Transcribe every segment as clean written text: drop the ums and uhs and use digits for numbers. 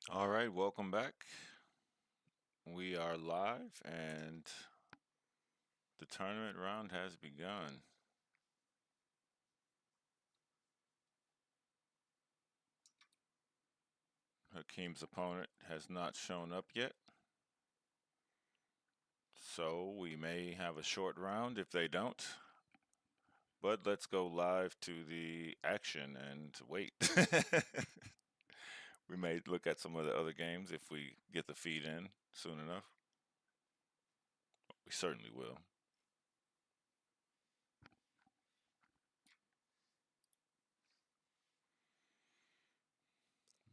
All right, welcome back. We are live and the tournament round has begun. Hakeem's opponent has not shown up yet, so we may have a short round if they don't. But let's go live to the action and wait. We may look at some of the other games if we get the feed in soon enough. We certainly will.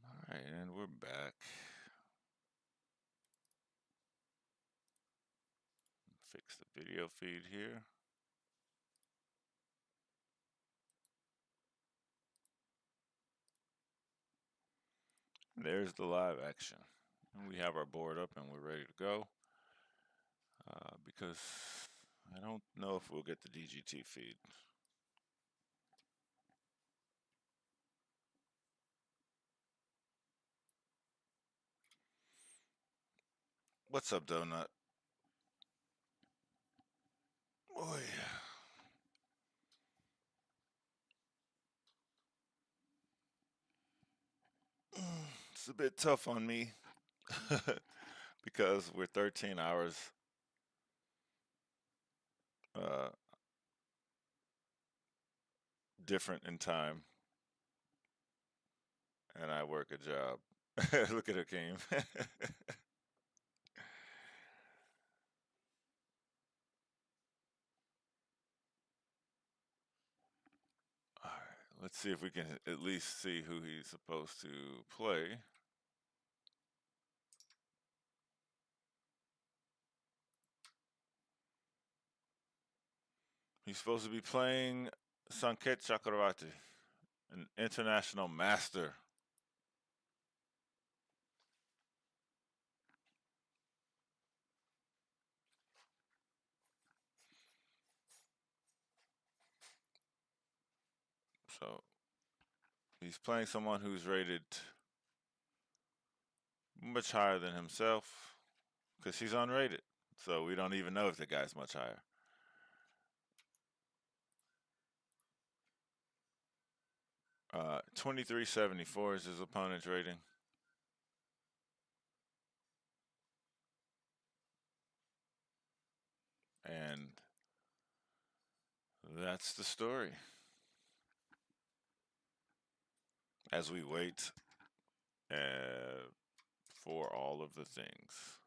All right, and we're back. Fix the video feed here. There's the live action. And we have our board up and we're ready to go because I don't know if we'll get the DGT feed. What's up, Donut? Boy, it's a bit tough on me because we're 13 hours uh, different in time and I work a job. Look at Hakeem. All right, let's see if we can at least see who he's supposed to play. He's supposed to be playing Sanket Chakravarti, an international master. So he's playing someone who's rated much higher than himself because he's unrated. So we don't even know if the guy's much higher. 2374 is his opponent's rating. And that's the story. As we wait uh, for all of the things.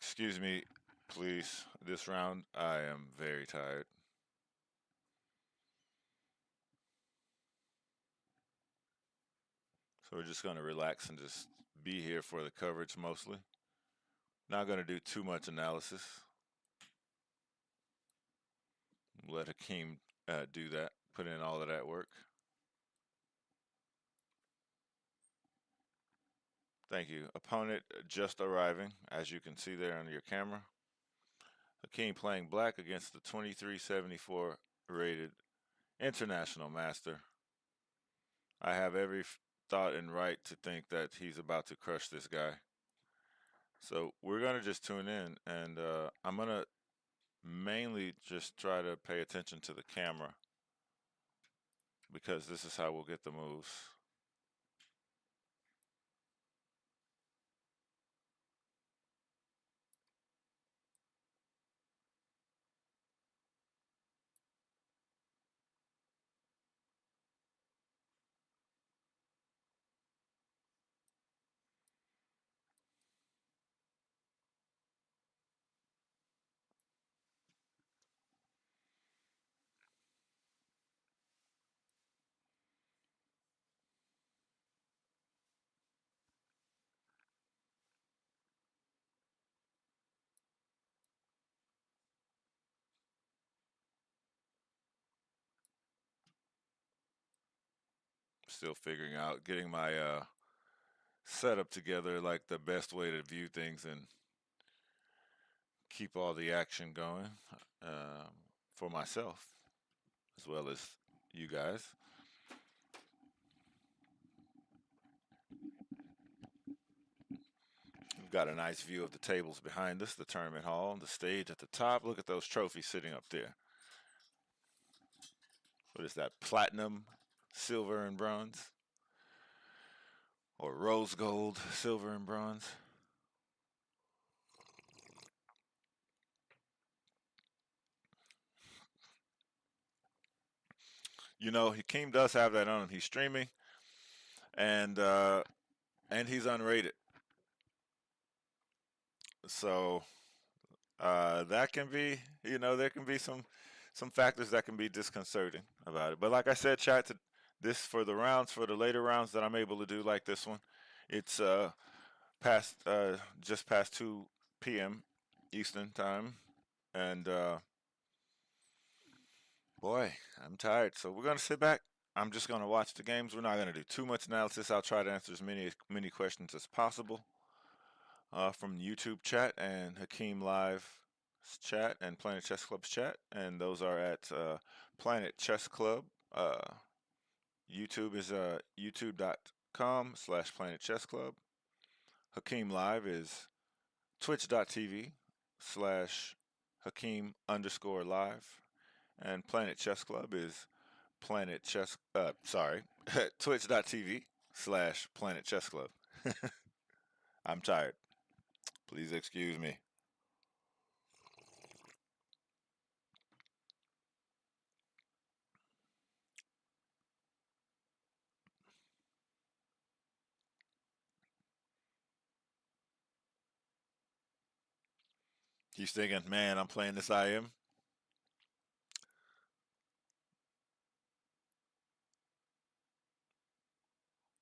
Excuse me, please. This round, I am very tired. So we're just going to relax and just be here for the coverage mostly. Not going to do too much analysis. Let Hakeem do that, put in all of that work. Thank you. Opponent just arriving, as you can see there on your camera. Hakeem playing black against the 2374 rated international master. I have every thought and right to think that he's about to crush this guy. So we're going to just tune in, and I'm going to mainly just try to pay attention to the camera because this is how we'll get the moves. Still figuring out, getting my setup together, like the best way to view things and keep all the action going um, for myself as well as you guys. We've got a nice view of the tables behind us, the tournament hall, the stage at the top. Look at those trophies sitting up there. What is that? Platinum, silver, and bronze? Or rose gold, silver, and bronze? You know, Hakeem does have that on him. He's streaming, and uh, and he's unrated. So that can be, there can be some factors that can be disconcerting about it. But like I said, chat to this for the rounds, for the later rounds that I'm able to do like this one. It's past just past 2 p.m. Eastern time, and boy, I'm tired. So we're gonna sit back. I'm just gonna watch the games. We're not gonna do too much analysis. I'll try to answer as many questions as possible from YouTube chat and Hakeem Live chat and Planet Chess Club's chat, and those are at Planet Chess Club. YouTube is youtube.com/Planet Chess Club. Hakeem Live is twitch.tv/ Hakeem underscore live. And Planet Chess Club is twitch.tv/Planet Chess Club. I'm tired. Please excuse me. He's thinking, man, I'm playing this IM.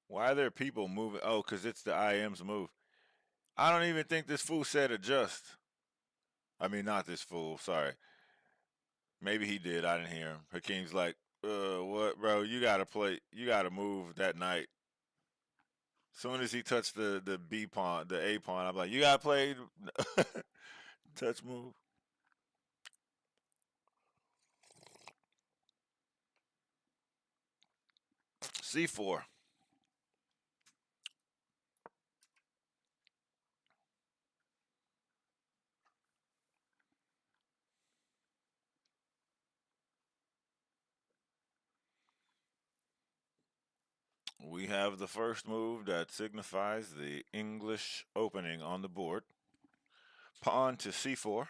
Why are there people moving? Oh, because it's the IM's move. I don't even think this fool said adjust. I mean, not this fool. Sorry. Maybe he did. I didn't hear him. Hakeem's like, what, bro? You gotta play. You gotta move that night. Soon as he touched the B pawn, the A pawn, I'm like, you gotta play touch move. C4. We have the first move that signifies the English opening on the board. Pawn to C4.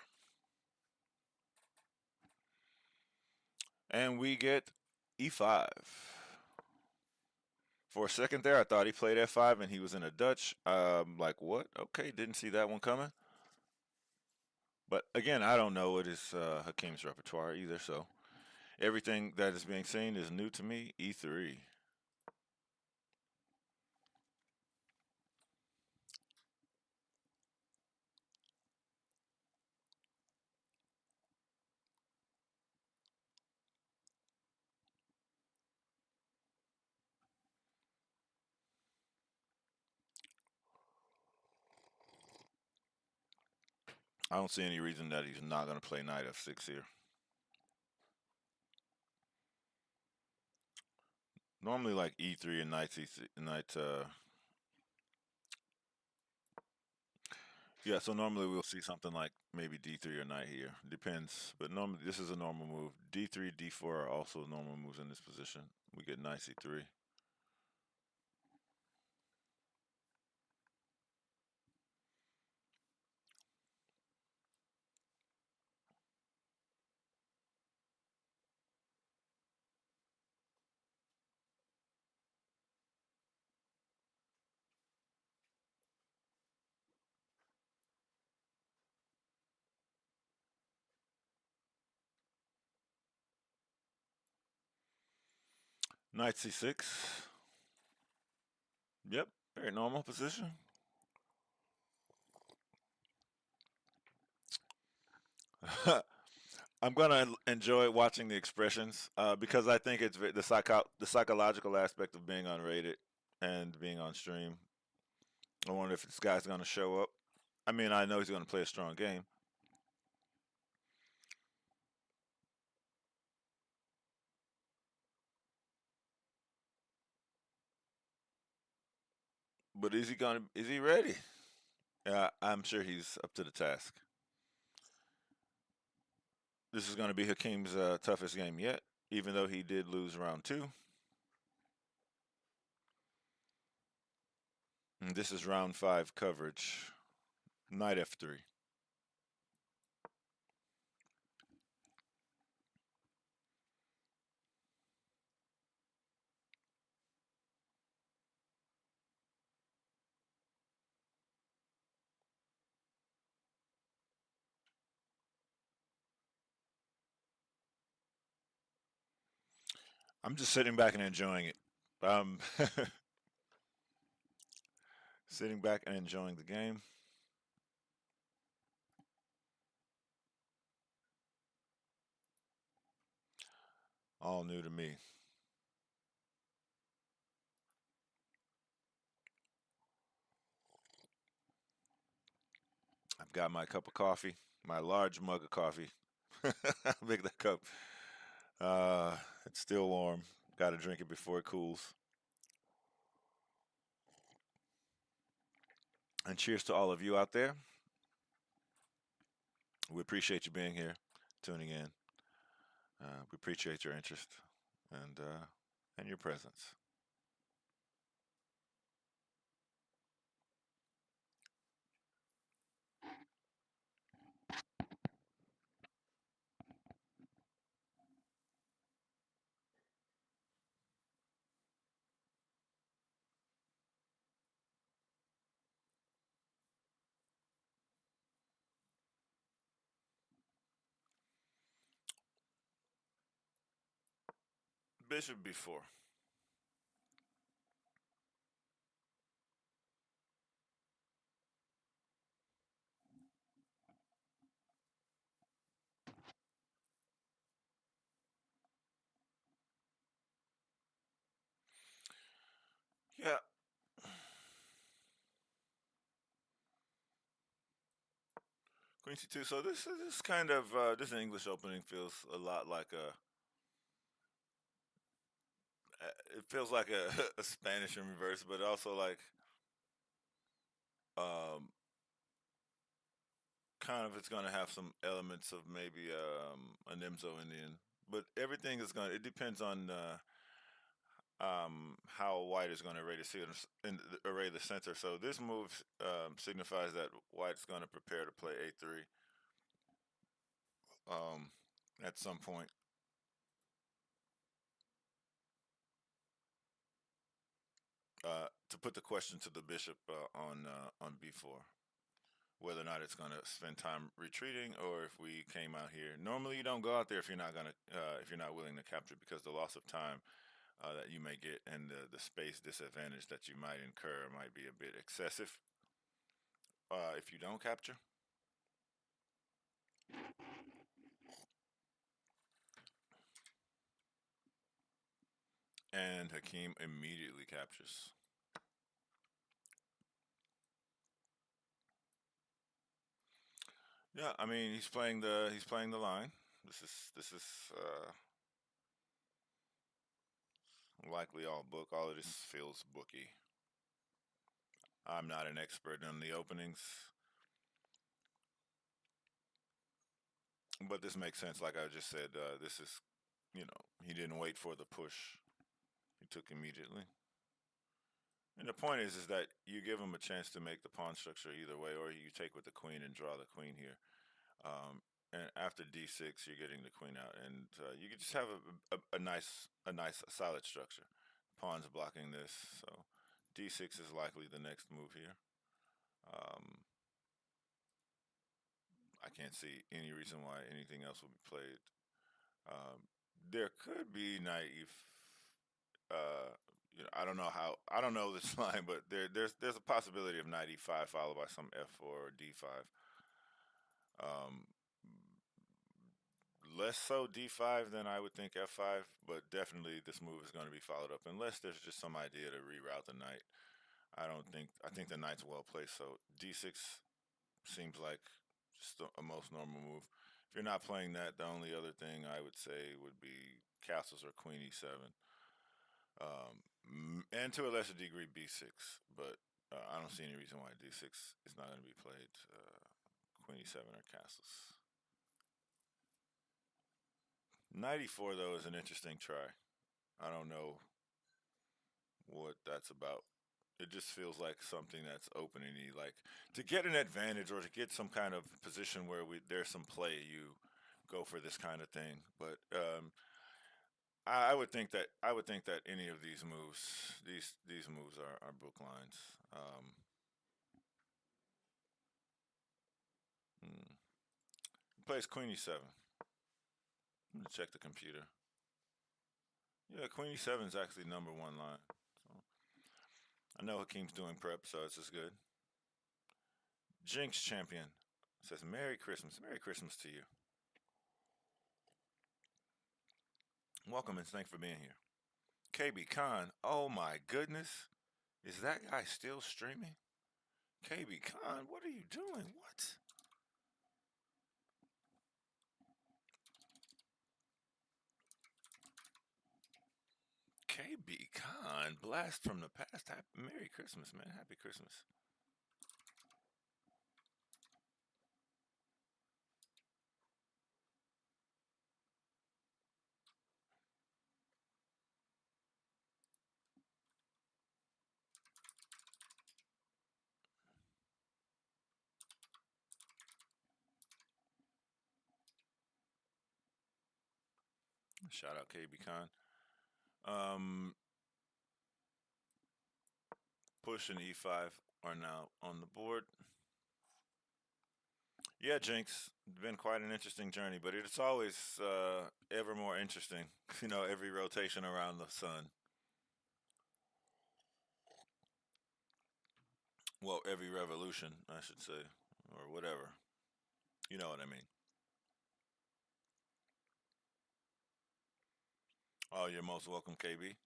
And we get E5. For a second there, I thought he played F5 and he was in a Dutch. Like, what? Okay, didn't see that one coming. But again, I don't know what is Hakeem's repertoire either, so everything that is being seen is new to me. E3. I don't see any reason that he's not going to play knight F6 here. Normally, like E3 and knight C3, yeah, so normally we'll see something like maybe D3 or knight here. Depends. But normally this is a normal move. D3, D4 are also normal moves in this position. We get knight C3. Knight C6. Yep, very normal position. I'm gonna enjoy watching the expressions because I think it's the psychological aspect of being unrated and being on stream. I wonder if this guy's gonna show up. I mean, I know he's gonna play a strong game, But is he gonna? Is he ready? I'm sure he's up to the task. This is going to be Hakeem's toughest game yet, even though he did lose round two. And this is round five coverage. Knight f3. I'm just sitting back and enjoying it. Um, sitting back and enjoying the game. All new to me. I've got my cup of coffee, my large mug of coffee. How big that cup? Uh, it's still warm. Got to drink it before it cools. And cheers to all of you out there. We appreciate you being here, tuning in. We appreciate your interest and your presence. Bishop b4. Yeah, Queen c2. So this kind of this English opening feels a lot like a. It feels like a, a Spanish in reverse, but also like um, kind of it's going to have some elements of maybe a Nimzo Indian. But everything is going. to It depends on how white is going to array the center. So this move signifies that white's going to prepare to play a3 um, at some point. To put the question to the bishop on b4, whether or not it's going to spend time retreating or if we came out here. Normally, you don't go out there if you're not gonna if you're not willing to capture because the loss of time that you may get and the space disadvantage that you might incur might be a bit excessive if you don't capture. And Hakeem immediately captures. Yeah, I mean he's playing the line. This is likely all book. All of this feels booky. I'm not an expert on the openings, but this makes sense. Like I just said, this is he didn't wait for the push. He took immediately. And the point is that you give him a chance to make the pawn structure either way, or you take with the queen and draw the queen here. And after d6, you're getting the queen out, and you can just have a nice solid structure. Pawn's blocking this, so d6 is likely the next move here. Um, I can't see any reason why anything else will be played. Um, there could be naive. Uh, I don't know how. I don't know this line, but there's a possibility of knight e5 followed by some f4 or d5. Um, less so d5 than I would think f5, but definitely this move is going to be followed up unless there's just some idea to reroute the knight. I don't think. I think the knight's well placed, so d6 seems like just a most normal move. If you're not playing that, the only other thing I would say would be castles or queen e7, and to a lesser degree b6. But I don't see any reason why d6 is not going to be played. Queen e7 or castles. Knight e4 though is an interesting try. I don't know what that's about. It just feels like something that's opening you, like to get an advantage or to get some kind of position where there's some play. You go for this kind of thing, but I would think that any of these moves are book lines. Hmm. Plays Queen e7. I'm gonna check the computer. Yeah, Queen e7 is actually number one line. So I know Hakeem's doing prep, so it's just good. Jinx champion says Merry Christmas. Merry Christmas to you. Welcome and thanks for being here. KB Khan. Oh my goodness. Is that guy still streaming? KB Khan, what are you doing? What? KB Khan, blast from the past. Merry Christmas, man. Happy Christmas. Shout out KB Khan. Push and E5 are now on the board. Yeah, Jinx, been quite an interesting journey, but it's always ever more interesting. You know, every rotation around the sun. Well, every revolution, I should say, or whatever. You know what I mean. Oh, you're most welcome, KB.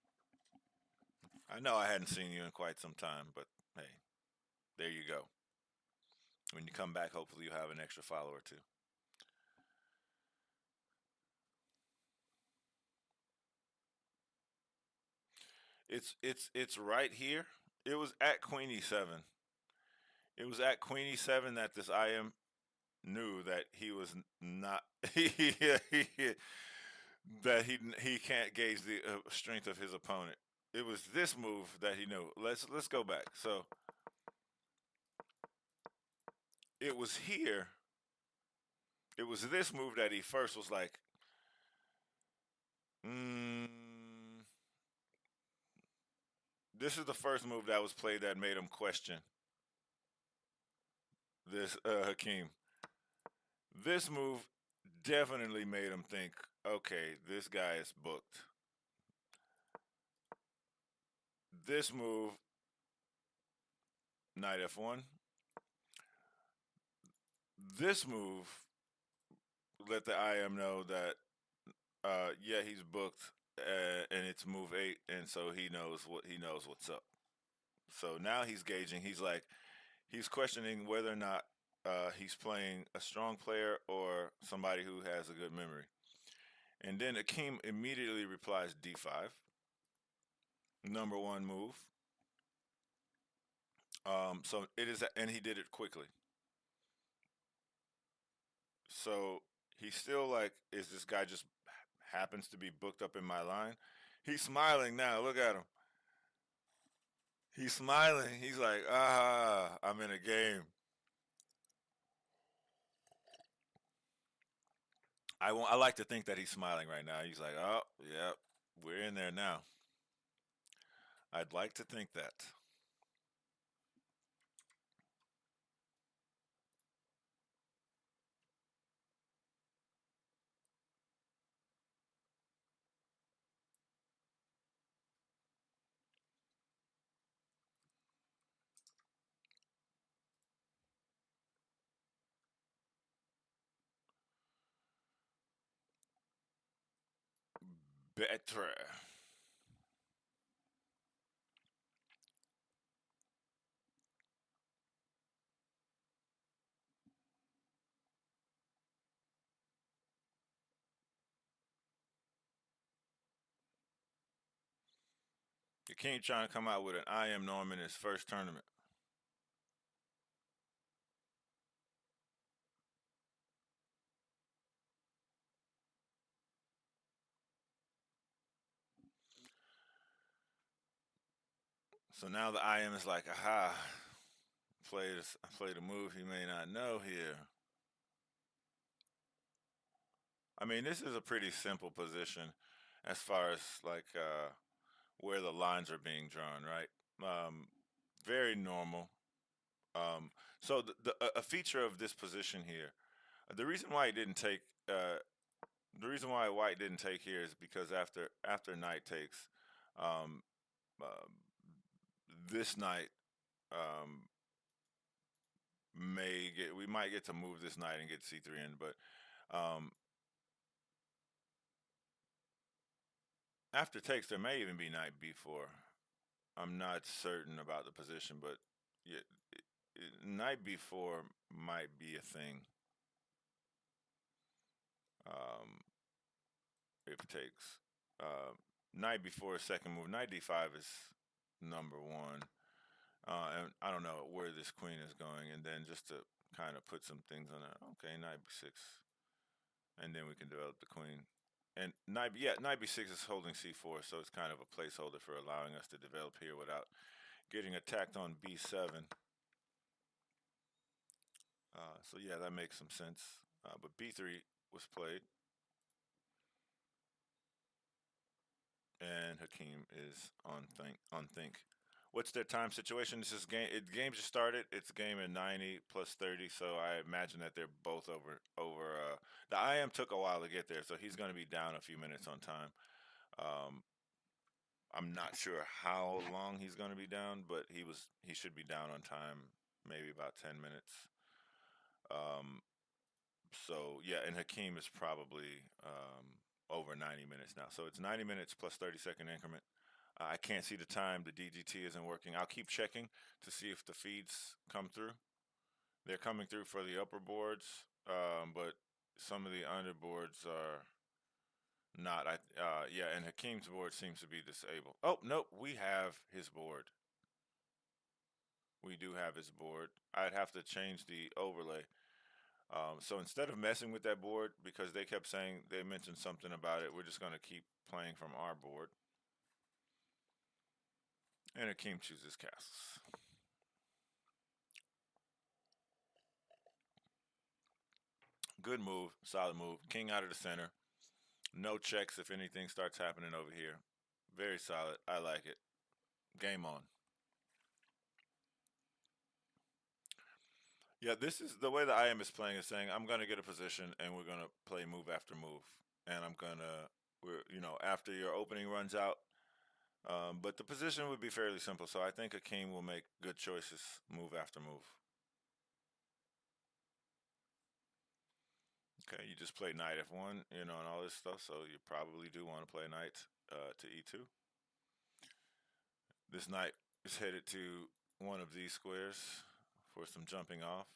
I know I hadn't seen you in quite some time, but hey, there you go. When you come back, hopefully you have an extra follower or two. It's right here. It was at Queen E7. It was at Queen E7 that this IM knew that he was not that he can't gauge the strength of his opponent. It was this move that he knew. Let's go back. So it was here. It was this move that he first was like, mm, this is the first move that was played that made him question this Hakeem. This move definitely made him think, okay, this guy is booked. This move, knight f1. This move let the IM know that yeah, he's booked, and it's move 8, and so he knows what's up. So now he's gauging. He's like he's questioning whether or not he's playing a strong player or somebody who has a good memory. And then Akeem immediately replies D5, number one move. So it is, and he did it quickly. So he's still like, is this guy just happens to be booked up in my line? He's smiling now. Look at him. He's smiling. He's like, I'm in a game. I like to think that he's smiling right now. He's like, oh, yeah, we're in there now. I'd like to think that. Better. The king trying to come out with an I am Norm in his first tournament. So now the IM is like, aha, I played a move he may not know here. I mean, this is a pretty simple position as far as like where the lines are being drawn, right? Um, very normal. Um, so a feature of this position here, the reason why it didn't take, the reason why white didn't take here is because after knight takes, um, uh, this knight um, we might get to move this knight and get c3 in, but um, after takes there may even be knight b4. I'm not certain about the position, but yeah, knight b4 might be a thing. Um, if takes. Knight before second move. Knight d5 is number one. And I don't know where this queen is going. And then just to kind of put some things on it. Okay, knight b6. And then we can develop the queen. And knight b6 is holding c4, so it's kind of a placeholder for allowing us to develop here without getting attacked on b7. So yeah, that makes some sense. But b3 was played. And Hakeem is on think. What's their time situation? This is game just started. It's a game at 90 plus 30, so I imagine that they're both over. The IM took a while to get there, so he's going to be down a few minutes on time. Um, I'm not sure how long he's going to be down, but he should be down on time, maybe about 10 minutes. Um, so yeah, and Hakeem is probably over 90 minutes now. So it's 90 minutes plus 30-second increment. I can't see the time. The DGT isn't working. I'll keep checking to see if the feeds come through. They're coming through for the upper boards, but some of the underboards are not. Yeah, and Hakeem's board seems to be disabled. Oh nope, we have his board. We do have his board. I'd have to change the overlay. So instead of messing with that board, because they kept saying they mentioned something about it, we're just going to keep playing from our board. And Hakeem chooses castles. Good move, solid move. King out of the center. No checks if anything starts happening over here. Very solid. I like it. Game on. Yeah, this is the way the IM is playing is saying I'm going to get a position and we're going to play move after move. And after your opening runs out. But the position would be fairly simple. So I think a king will make good choices move after move. Okay, you just play knight f1, and all this stuff. So you probably do want to play knight to e2. This knight is headed to one of these squares for some jumping off.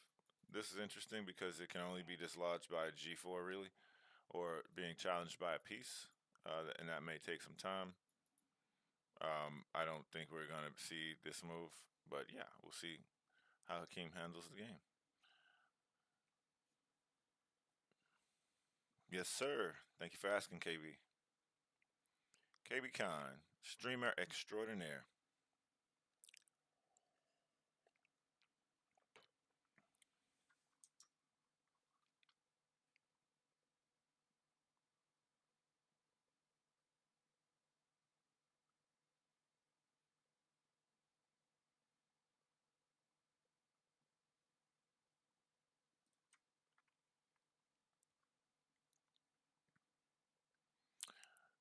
This is interesting because it can only be dislodged by g4 really, or being challenged by a piece, and that may take some time. I don't think we're going to see this move, but yeah, we'll see how Hakeem handles the game. Yes, sir. Thank you for asking, KB. KB Khan, streamer extraordinaire.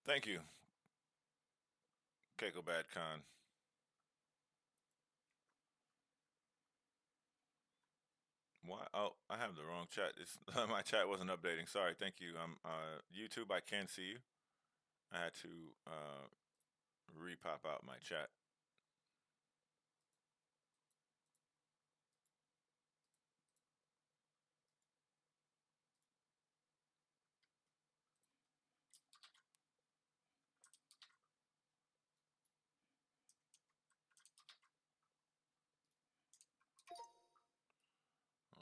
Thank you, Keiko Bad Khan. Why? Oh, I have the wrong chat. It's my chat wasn't updating. Sorry. Thank you. YouTube. I can see you. I had to repop out my chat.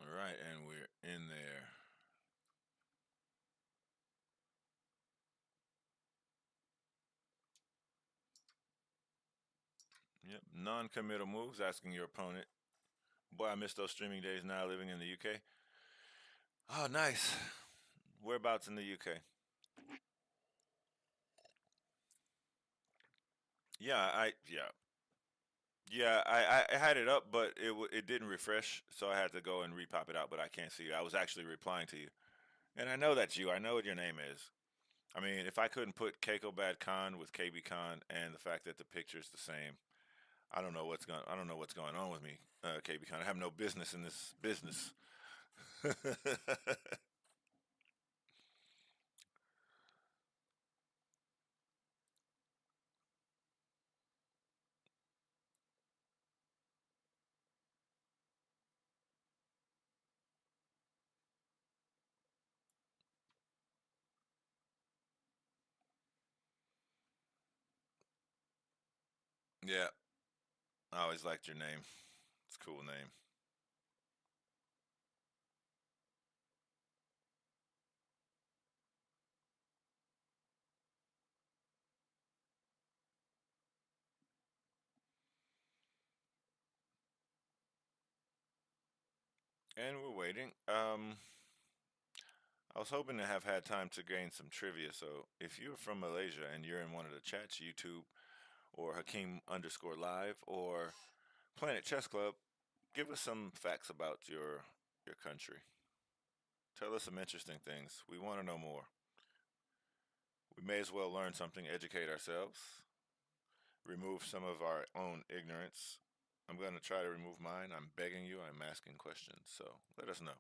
All right, and we're in there. Yep. Non-committal moves, asking your opponent. Boy, I miss those streaming days now living in the UK. Oh, nice. Whereabouts in the UK? Yeah. I had it up, but it didn't refresh, so I had to go and repop it out. But I can't see it. I was actually replying to you, and I know that's you. I know what your name is. I mean, if I couldn't put Keiko Bad Khan with KB Khan and the fact that the picture's the same, I don't know what's going on with me, KB Khan. I have no business in this business. Yeah, I always liked your name. It's a cool name. And we're waiting. I was hoping to have had time to gain some trivia. So if you're from Malaysia and you're in one of the chats, YouTube or Hakeem underscore live or Planet Chess Club, give us some facts about your country. Tell us some interesting things. We want to know more. We may as well learn something, educate ourselves, remove some of our own ignorance. I'm going to try to remove mine. I'm begging you. I'm asking questions. So let us know.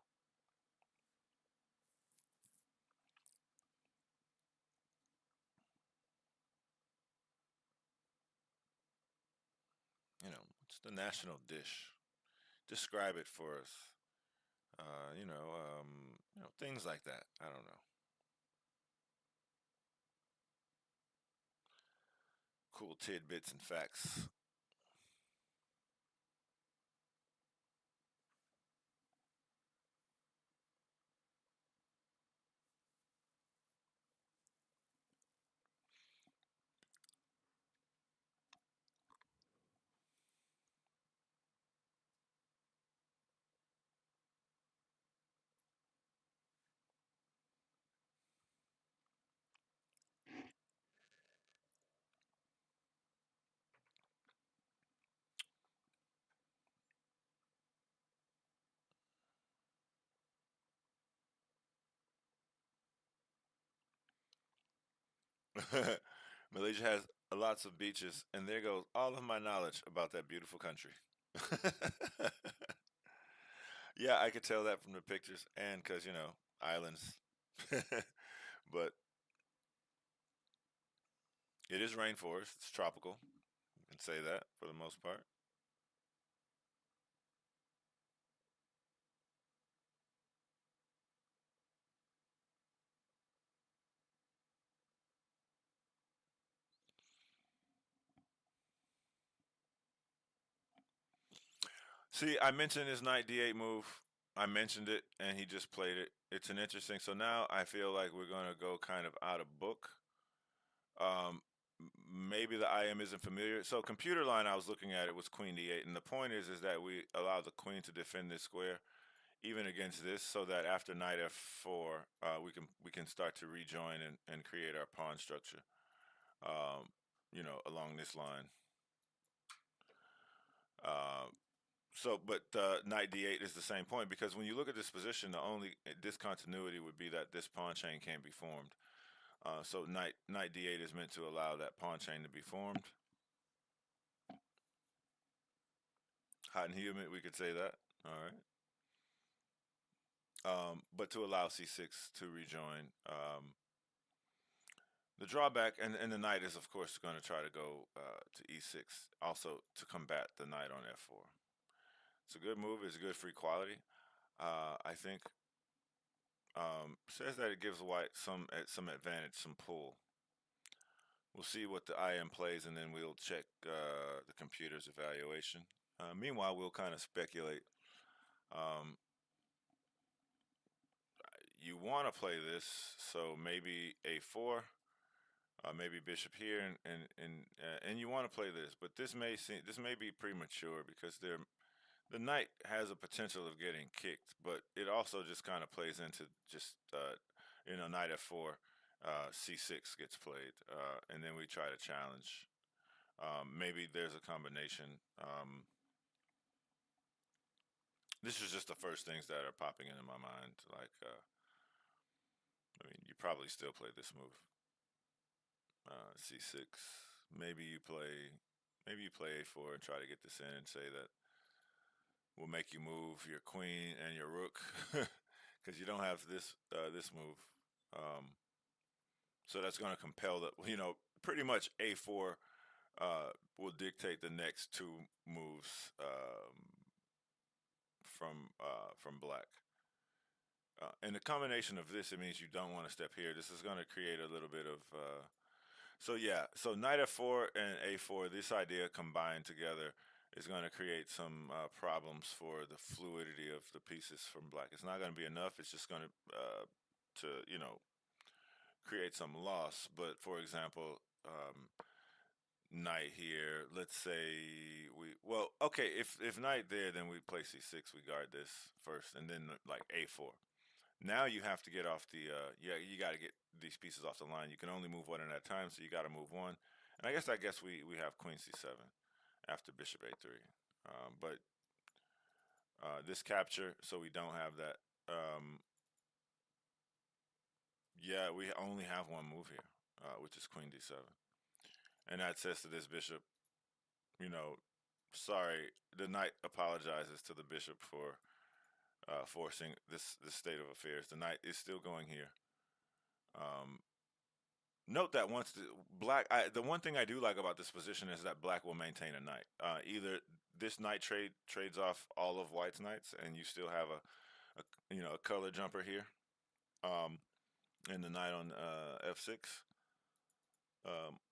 What's the national dish? Describe it for us. Things like that. I don't know. Cool tidbits and facts. Malaysia has lots of beaches, and there goes all of my knowledge about that beautiful country. Yeah, I could tell that from the pictures, and because islands. But it is rainforest. It's tropical. You can say that for the most part. See, I mentioned his knight d8 move. I mentioned it, and he just played it. It's an interesting. So now I feel like we're gonna go kind of out of book. Um, Maybe the IM isn't familiar. So computer line I was looking at it was queen d8, and the point is that we allow the queen to defend this square even against this, so that after knight f4, we can start to rejoin and create our pawn structure. Um, along this line. Uh, but knight d8 is the same point because when you look at this position, the only discontinuity would be that this pawn chain can't be formed. So knight d8 is meant to allow that pawn chain to be formed. Hot and humid, we could say that. All right. But to allow c6 to rejoin. The drawback, and the knight is, of course, going to try to go to e6, also to combat the knight on f4. It's a good move. It's a good free quality. I think says that it gives white some advantage, some pull. We'll see what the IM plays, and then we'll check the computer's evaluation. Meanwhile, we'll kind of speculate. Um, you want to play this, so maybe a4, maybe bishop here, and you want to play this, but this may be premature because the knight has a potential of getting kicked, but it also just kind of plays into just knight f4, c6 gets played, and then we try to challenge. Maybe there's a combination. This is just the first things that are popping into my mind. Like, I mean, you probably still play this move, c6. Maybe you play, maybe you play a4 and try to get this in and say that will make you move your queen and your rook, because you don't have this move. Um, so that's going to compel the pretty much a4 will dictate the next two moves from black. And the combination of this, it means you don't want to step here. This is going to create a little bit of so yeah, so knight f4 and a4, this idea combined together is going to create some problems for the fluidity of the pieces from black. It's not going to be enough. It's just going to create some loss. But for example, knight here. Let's say okay, if knight there, then we play c6. We guard this first, and then like a4. Now you have to get off the you got to get these pieces off the line. You can only move one at a time, so you got to move one. And I guess we have queen c7 after bishop a3. But this capture, so we don't have that. Yeah, we only have one move here, which is queen d7, and that says to this bishop, you know, sorry. The knight apologizes to the bishop for forcing this state of affairs. The knight is still going here. Um, Note that once the one thing I do like about this position is that black will maintain a knight. Either this knight trades off all of white's knights, and you still have a color jumper here, um, and the knight on f6,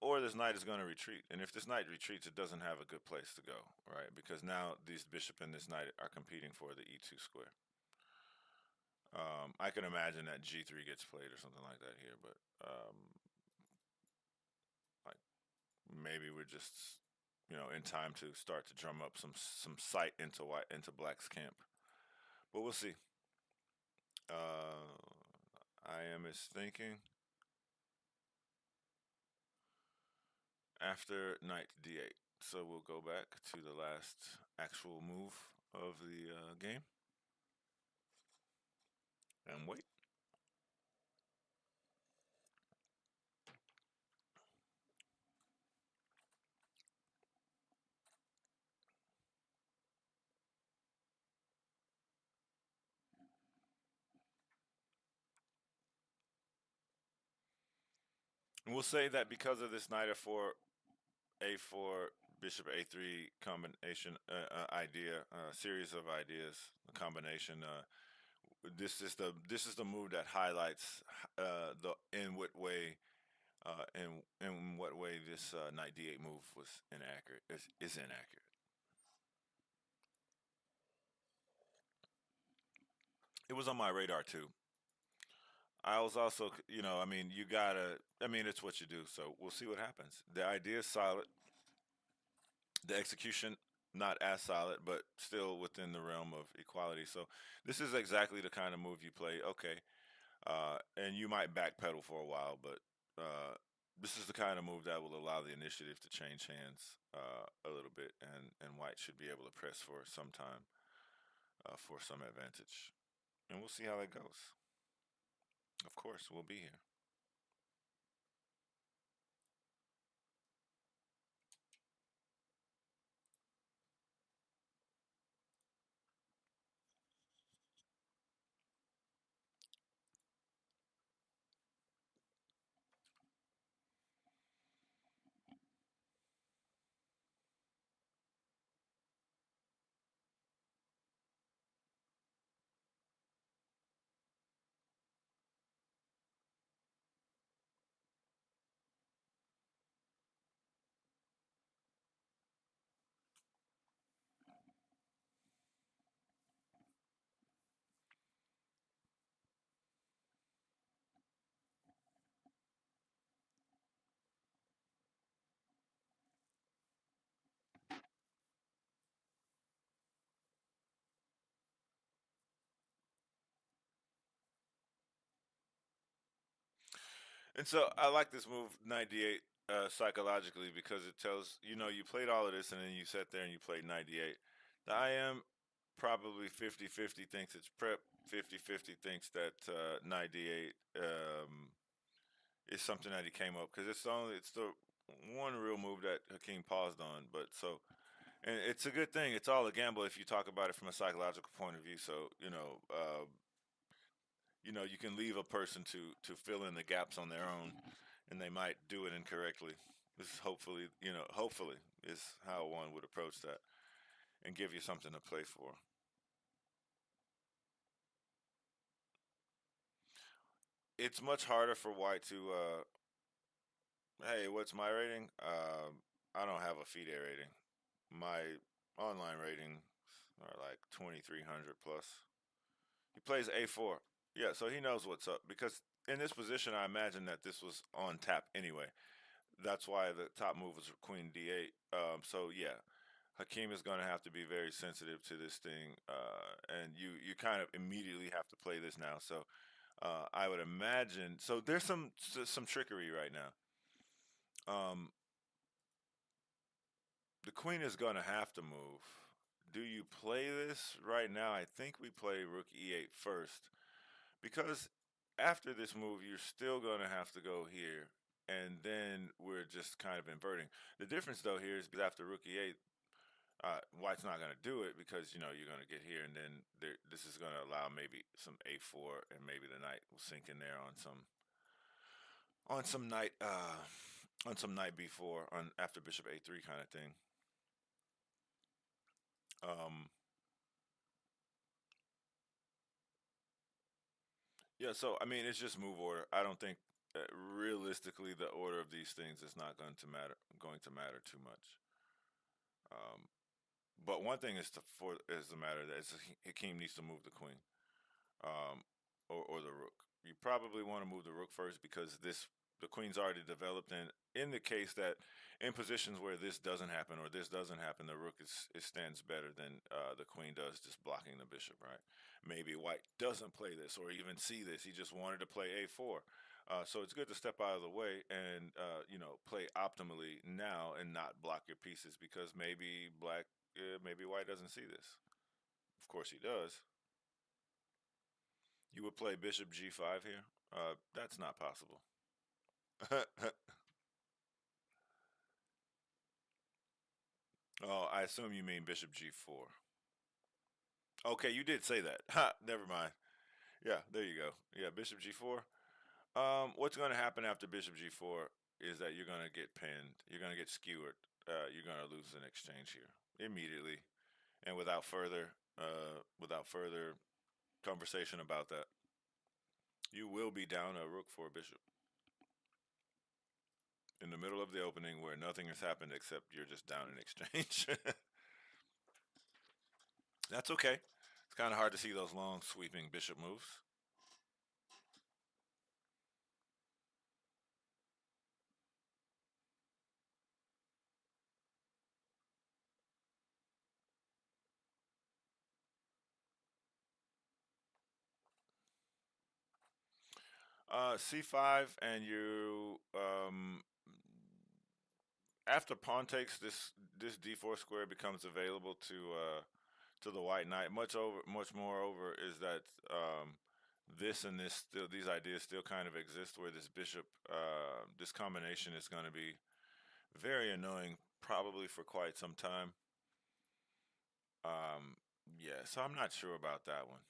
or this knight is going to retreat. And if this knight retreats, it doesn't have a good place to go, right? Because now these bishop and this knight are competing for the e2 square. I can imagine that g3 gets played or something like that here, but like maybe we're just in time to start to drum up some sight into black's camp. But we'll see. I am is thinking after knight d8. So we'll go back to the last actual move of the game and wait. And we'll say that because of this knight f4, a4, bishop a3 combination idea, series of ideas, a combination. This is the move that highlights the in what way in what way this knight d8 move was inaccurate is inaccurate. It was on my radar too. I was also, I mean, you gotta, I mean, it's what you do. So we'll see what happens. The idea is solid. The execution not as solid, but still within the realm of equality. So this is exactly the kind of move you play. Okay, and you might backpedal for a while, but this is the kind of move that will allow the initiative to change hands a little bit, and white should be able to press for some time for some advantage, and we'll see how that goes. Of course, we'll be here. And so I like this move 98 psychologically because it tells you played all of this and then you sat there and you played 98. The IM probably 50-50 thinks it's prep, 50-50 thinks that 98 is something that he came up because it's the one real move that Hakeem paused on. But so and it's a good thing. It's all a gamble if you talk about it from a psychological point of view. So you can leave a person to fill in the gaps on their own, and they might do it incorrectly. This is hopefully is how one would approach that and give you something to play for. It's much harder for white to hey, what's my rating? I don't have a FIDE rating. My online ratings are like 2300 plus. He plays A4. Yeah, so he knows what's up because in this position, I imagine that this was on tap anyway. That's why the top move was Queen D8. So yeah, Hakeem is going to have to be very sensitive to this thing, and you kind of immediately have to play this now. So I would imagine. So there's some trickery right now. Um, the queen is going to have to move. Do you play this right now? I think we play Rook E8 first because after this move, you're still going to have to go here, and then we're just kind of inverting. The difference though here is because after Rook E8, White's not going to do it because you're going to get here, and then this is going to allow maybe some A4, and maybe the knight will sink in there on some knight on some knight B4 on after Bishop A3 kind of thing. Um, yeah, so I mean it's just move order. I don't think realistically the order of these things is not going to matter too much. Um, but one thing is the matter that Hakeem needs to move the queen. Or the rook. You probably want to move the rook first because the queen's already developed, and in the case that in positions where this doesn't happen or this doesn't happen, the rook it stands better than the queen does, just blocking the bishop. Right? Maybe white doesn't play this or even see this. He just wanted to play a4. So it's good to step out of the way and play optimally now and not block your pieces because maybe white doesn't see this. Of course he does. You would play Bishop G5 here? That's not possible. Oh, I assume you mean Bishop G4. Okay, you did say that. Ha, never mind. Yeah, there you go. Yeah, Bishop G4. What's going to happen after Bishop G4 is that you're going to get pinned. You're going to get skewered. You're going to lose an exchange here immediately, and without further conversation about that, you will be down a rook for a bishop in the middle of the opening where nothing has happened except you're just down in exchange. That's okay. It's kind of hard to see those long sweeping bishop moves. C5, and you after pawn takes, this d4 square becomes available to the white knight. Much more over is that this and this still these ideas still kind of exist where this combination is going to be very annoying probably for quite some time. Um, yeah, so I'm not sure about that one.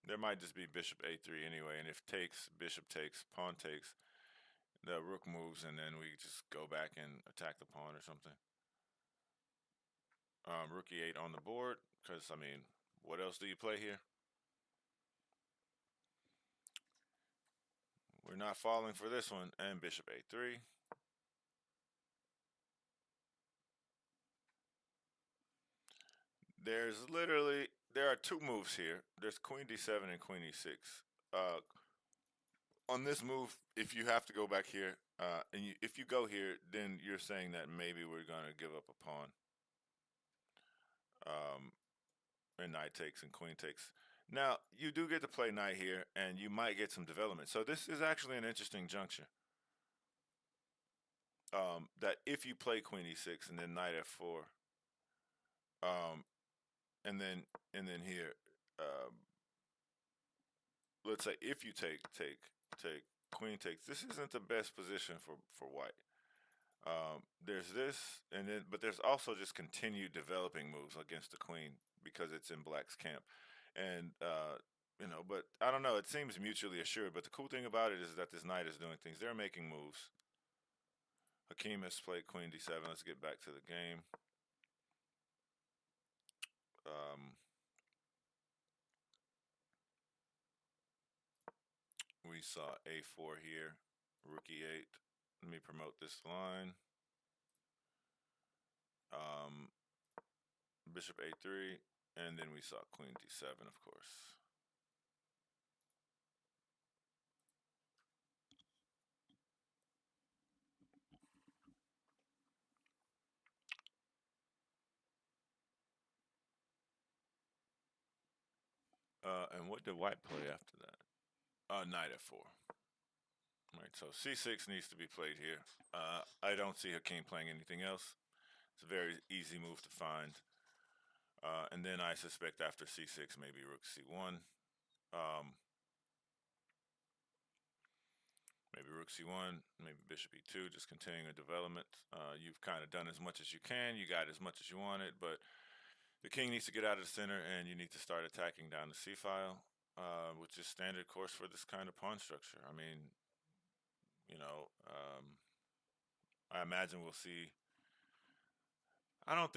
There might just be bishop a3 anyway, and if takes, bishop takes, pawn takes, the rook moves, and then we just go back and attack the pawn or something. Rook e8 on the board, because, I mean, what else do you play here? We're not falling for this one, and bishop a3. There are two moves here. There's queen d7 and queen e6. Uh, on this move, if you have to go back here, if you go here, then you're saying that maybe we're going to give up a pawn. Um, and knight takes and queen takes. Now, you do get to play knight here, and you might get some development. So this is actually an interesting juncture. That if you play queen e6 and then knight f4, um, and then here, um, let's say if you take queen takes, this isn't the best position for white. There's this, and then but there's also just continued developing moves against the queen because it's in black's camp, and but I don't know. It seems mutually assured. But the cool thing about it is that this knight is doing things. They're making moves. Hakeem has played queen d7. Let's get back to the game. Um, we saw a4 here, rook e8. Let me promote this line. Um, Bishop a3, and then we saw queen d7, of course. And what did white play after that? Knight f4. Right, so c6 needs to be played here. I don't see Hakeem playing anything else. It's a very easy move to find. And then I suspect after c6, maybe rook c1. Maybe rook c1, maybe bishop e2, just continuing a development. You've kind of done as much as you can. You got as much as you wanted, but the king needs to get out of the center, and you need to start attacking down the c-file, which is standard course for this kind of pawn structure. I mean, I imagine we'll see. I don't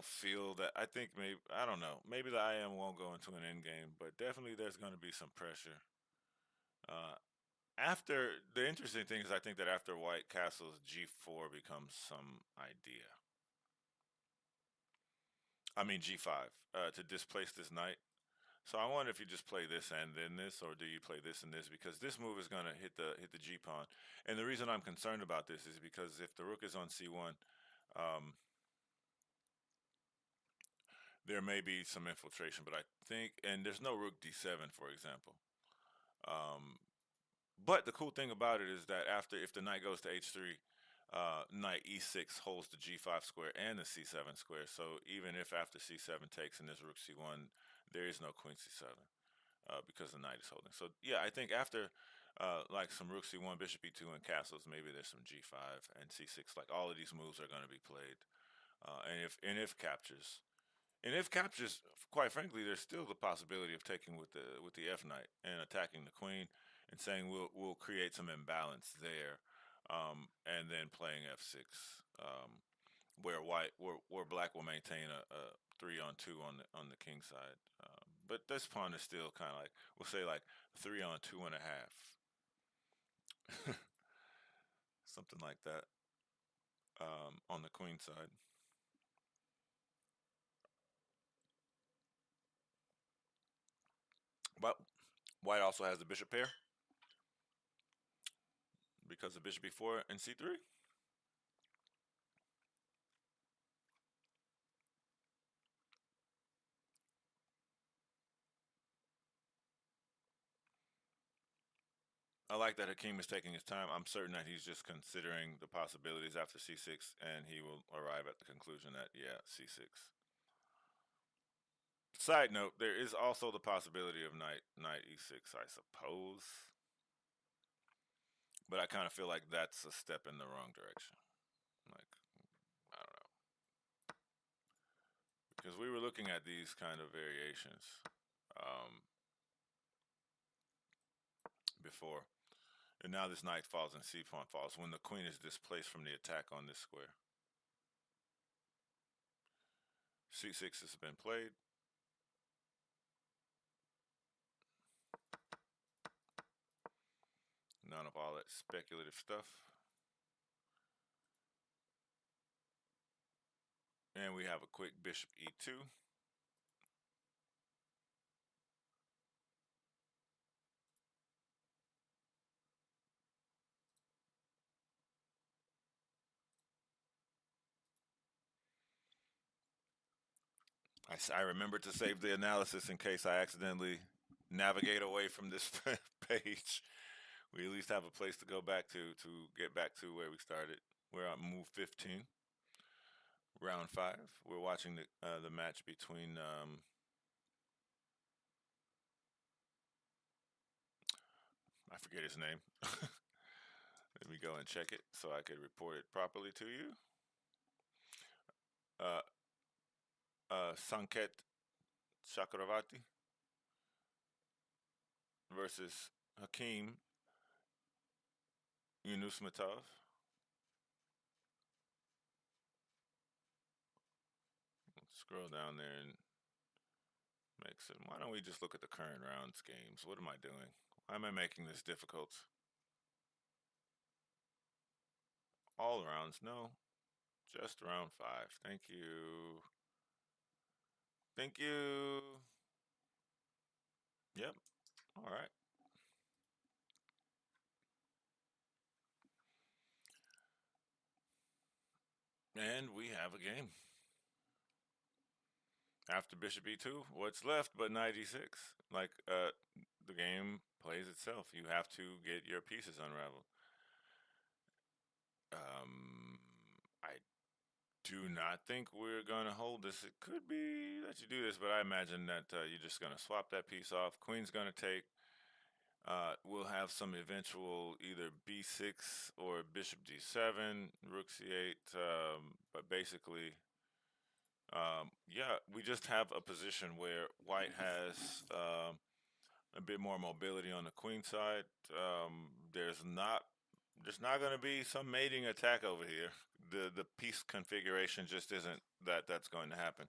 feel that. I think maybe, I don't know. Maybe the IM won't go into an endgame, but definitely there's going to be some pressure. Uh, After the interesting thing is, I think that after white castles, g4 becomes some idea. I mean g5 to displace this knight. So I wonder if you just play this and then this, or do you play this and this? Because this move is going to hit the g pawn. And the reason I'm concerned about this is because if the rook is on c1, um, there may be some infiltration. But I think, and there's no rook d7, for example. Um, But the cool thing about it is that after, if the knight goes to h3, knight e6 holds the g5 square and the c7 square. So even if after c7 takes and there's rook c1, there is no queen c7 because the knight is holding. So yeah, I think after like some rook c1, bishop e2, and castles, maybe there's some g5 and c6. Like all of these moves are going to be played. And if captures, and if captures, quite frankly, there's still the possibility of taking with the F knight and attacking the queen and saying we'll create some imbalance there, and then playing F6, where where black will maintain a 3-on-2 on the king side. But this pawn is still kind of like, we'll say like 3-on-2.5, something like that, on the queen side. But white also has the bishop pair because of bishop e4 and c3. I like that Hakeem is taking his time. I'm certain that he's just considering the possibilities after c6, and he will arrive at the conclusion that, yeah, c6. Side note: there is also the possibility of knight e6, I suppose, but I kind of feel like that's a step in the wrong direction. Like, I don't know, because we were looking at these kind of variations um, before, and now this knight falls and c pawn falls when the queen is displaced from the attack on this square. c6 has been played. None of all that speculative stuff. And we have a quick bishop e2. I remember to save the analysis in case I accidentally navigate away from this page. We at least have a place to go back to get back to where we started. We're on move 15, round five. We're watching the match between I forget his name. Let me go and check it so I can report it properly to you. Uh, Sanket Chakravarti versus Hakeem Yunusmatov. Scroll down there and makes it. Why don't we just look at the current rounds games? What am I doing? Why am I making this difficult? All rounds? No, just round five. Thank you. Thank you. Yep. All right. And we have a game. After Bishop E2, what's left but 96? Like, the game plays itself. You have to get your pieces unraveled. I do not think we're gonna hold this. It could be that you do this, but I imagine that you're just gonna swap that piece off. Queen's gonna take. We'll have some eventual either b6 or bishop d7, rook c8. But basically, yeah, we just have a position where white has a bit more mobility on the queen side. There's not going to be some mating attack over here. The piece configuration just isn't that's going to happen.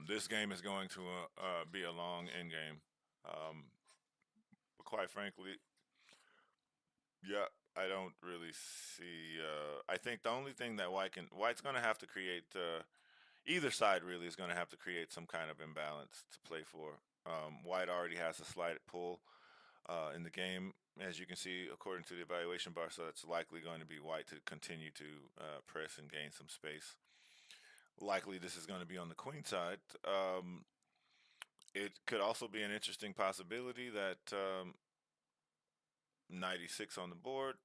This game is going to be a long end game. But quite frankly, yeah, I don't really see. I think the only thing that white's going to have to create. Either side really is going to have to create some kind of imbalance to play for. White already has a slight pull in the game, as you can see, according to the evaluation bar. So it's likely going to be white to continue to press and gain some space. Likely, this is going to be on the queen side. It could also be an interesting possibility that 96 on the board.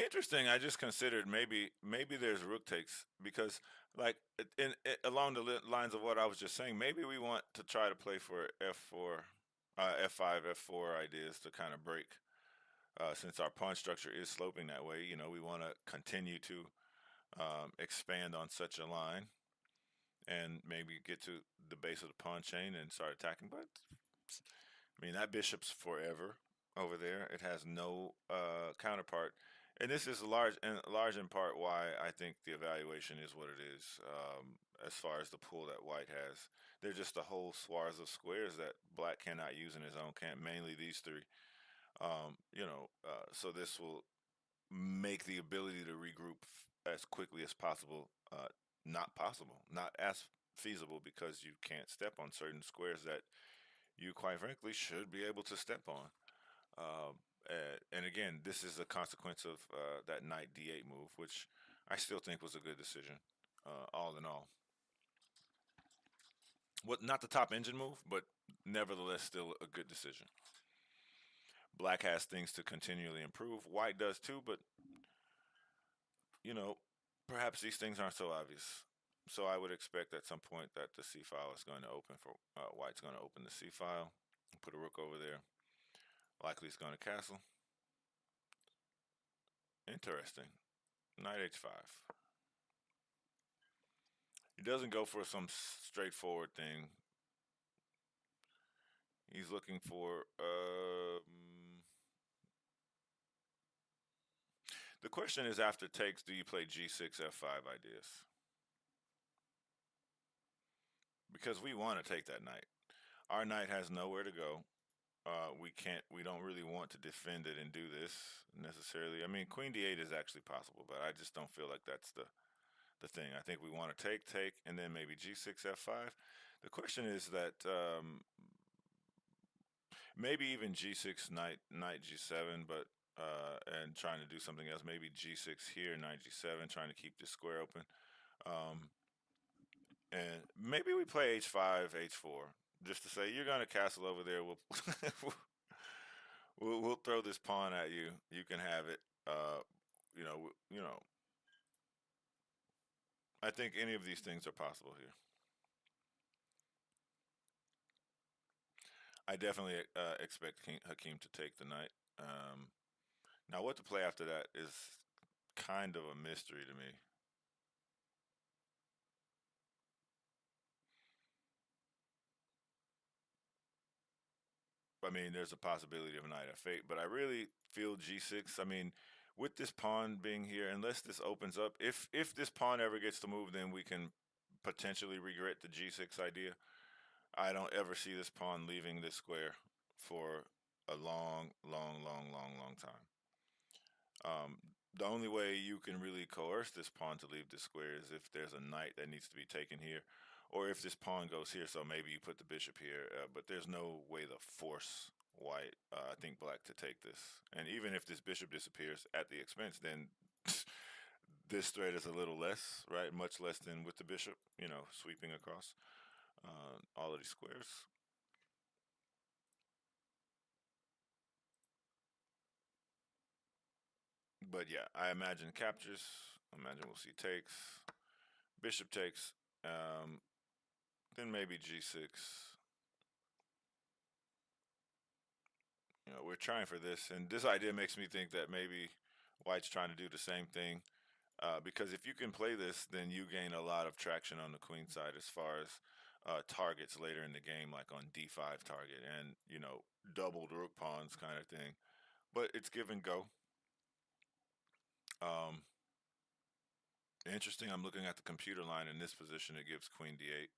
Interesting. I just considered maybe there's rook takes because like along the lines of what I was just saying, maybe we want to try to play for f4, f5, f4 ideas to kind of break. Since our pawn structure is sloping that way, we want to continue to expand on such a line and maybe get to the base of the pawn chain and start attacking. But I mean, that bishop's forever over there. It has no counterpart, and this is large in part why I think the evaluation is what it is. As far as the pool that white has, they're just a whole swath of squares that black cannot use in his own camp. Mainly these three. So this will make the ability to regroup as quickly as possible not possible, not as feasible because you can't step on certain squares that you quite frankly should be able to step on. And again, this is a consequence of that knight d8 move, which I still think was a good decision, all in all. What not the top engine move, but nevertheless still a good decision. Black has things to continually improve. White does too, but you know, perhaps these things aren't so obvious. So I would expect at some point that the C file is going to open for White's going to open the C file, put a rook over there. Likely it's going to castle. Interesting. Knight h5. He doesn't go for some straightforward thing. He's looking for. The question is, after takes, do you play g6, f5 ideas? Because we want to take that knight. Our knight has nowhere to go. We don't really want to defend it and do this necessarily. I mean, queen d8 is actually possible, but I just don't feel like that's the thing. I think we want to take, and then maybe g6, f5. The question is that Maybe even G6 knight G7, but and trying to do something else. Maybe G6 here, knight G7, trying to keep this square open. Um, and maybe we play H5, H4, just to say you're gonna castle over there. We'll we'll throw this pawn at you. You can have it. You know. I think any of these things are possible here. I definitely expect Hakeem to take the knight. Um, Now, what to play after that is kind of a mystery to me. I mean, there's a possibility of knight f8, but I really feel g6. I mean, with this pawn being here, unless this opens up, if this pawn ever gets to move, then we can potentially regret the g6 idea. I don't ever see this pawn leaving this square for a long time. Um, the only way you can really coerce this pawn to leave the square is if there's a knight that needs to be taken here, or if this pawn goes here. So maybe you put the bishop here, but there's no way to force white. I think black to take this, and even if this bishop disappears at the expense, then this threat is a little less, right? Much less than with the bishop, sweeping across all of these squares. But yeah, I imagine captures. I imagine we'll see takes. Bishop takes. Um, then maybe g6. We're trying for this, and this idea makes me think that maybe White's trying to do the same thing. Because if you can play this, then you gain a lot of traction on the queen side as far as targets later in the game, like on d5 target and doubled rook pawns kind of thing. But it's give and go. Um, Interesting. I'm looking at the computer line in this position. It gives queen d8,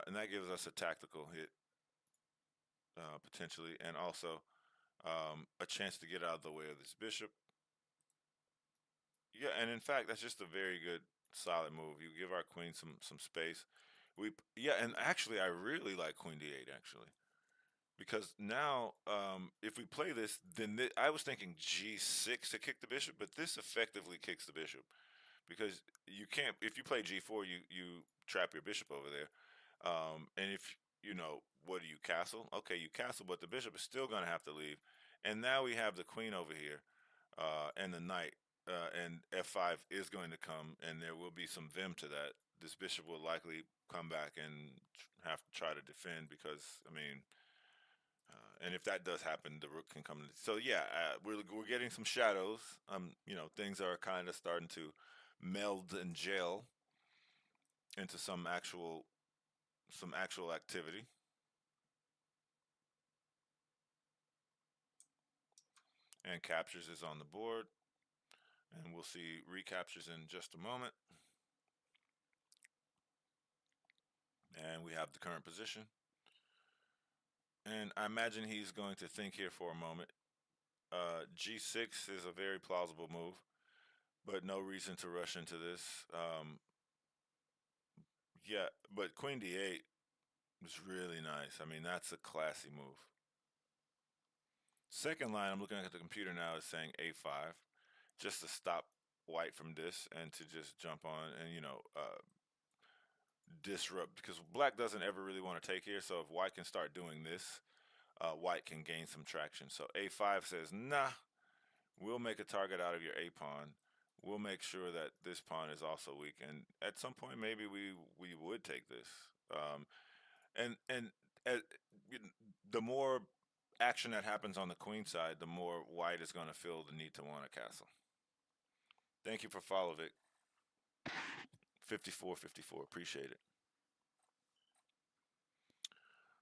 and that gives us a tactical hit potentially, and also a chance to get out of the way of this bishop. Yeah, and in fact, that's just a very good, solid move. You give our queen some space. Yeah, and actually, I really like queen d8 actually because now if we play this, then I was thinking g6 to kick the bishop, but this effectively kicks the bishop because you can't. If you play g4, you trap your bishop over there, and if what do you castle? Okay, you castle, but the bishop is still going to have to leave, and now we have the queen over here and the knight, and f5 is going to come, and there will be some vim to that. This bishop will likely come back and have to try to defend because, I mean, and if that does happen, the rook can come. So yeah, we're getting some shadows. Things are kind of starting to meld and gel into some actual activity. And captures is on the board, and we'll see recaptures in just a moment. And we have the current position. And I imagine he's going to think here for a moment. G6 is a very plausible move, but no reason to rush into this. Yeah, but Queen D8 is really nice. I mean, that's a classy move. Second line, I'm looking at the computer now, is saying A5, just to stop White from this and to just jump on and, disrupt, because Black doesn't ever really want to take here. So if White can start doing this, White can gain some traction. So A5 says, nah, we'll make a target out of your A pawn. We'll make sure that this pawn is also weak, and at some point maybe we would take this. And uh, the more action that happens on the queen side, the more White is going to feel the need to want a castle. Thank you for follow, Vic. 54-54. Appreciate it.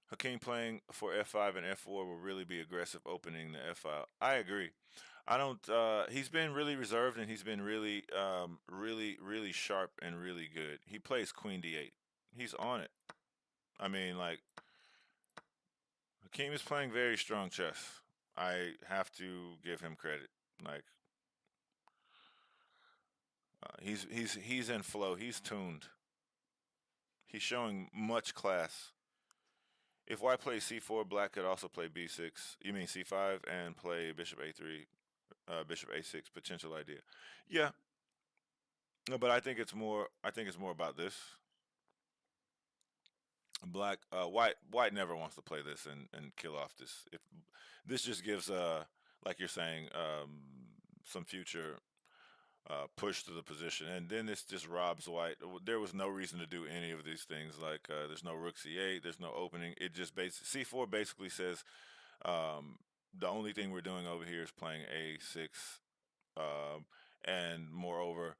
Hakeem playing for f5 and f4 will really be aggressive opening the f-file. I agree. I don't. He's been really reserved, and he's been really sharp and really good. He plays queen d8. He's on it. I mean, like, Hakeem is playing very strong chess. I have to give him credit. Like, he's in flow. He's tuned. He's showing much class If white plays c4, black could also play b6. You mean c5 and play bishop a3, bishop a6 potential idea. Yeah, no, but I think it's more. I think it's more about this. White never wants to play this and kill off this. If this just gives like you're saying some future push to the position, and then this just robs white. There was no reason to do any of these things. Like there's no rook c8, there's no opening. It just basically c4 basically says um, the only thing we're doing over here is playing a6, um, and moreover,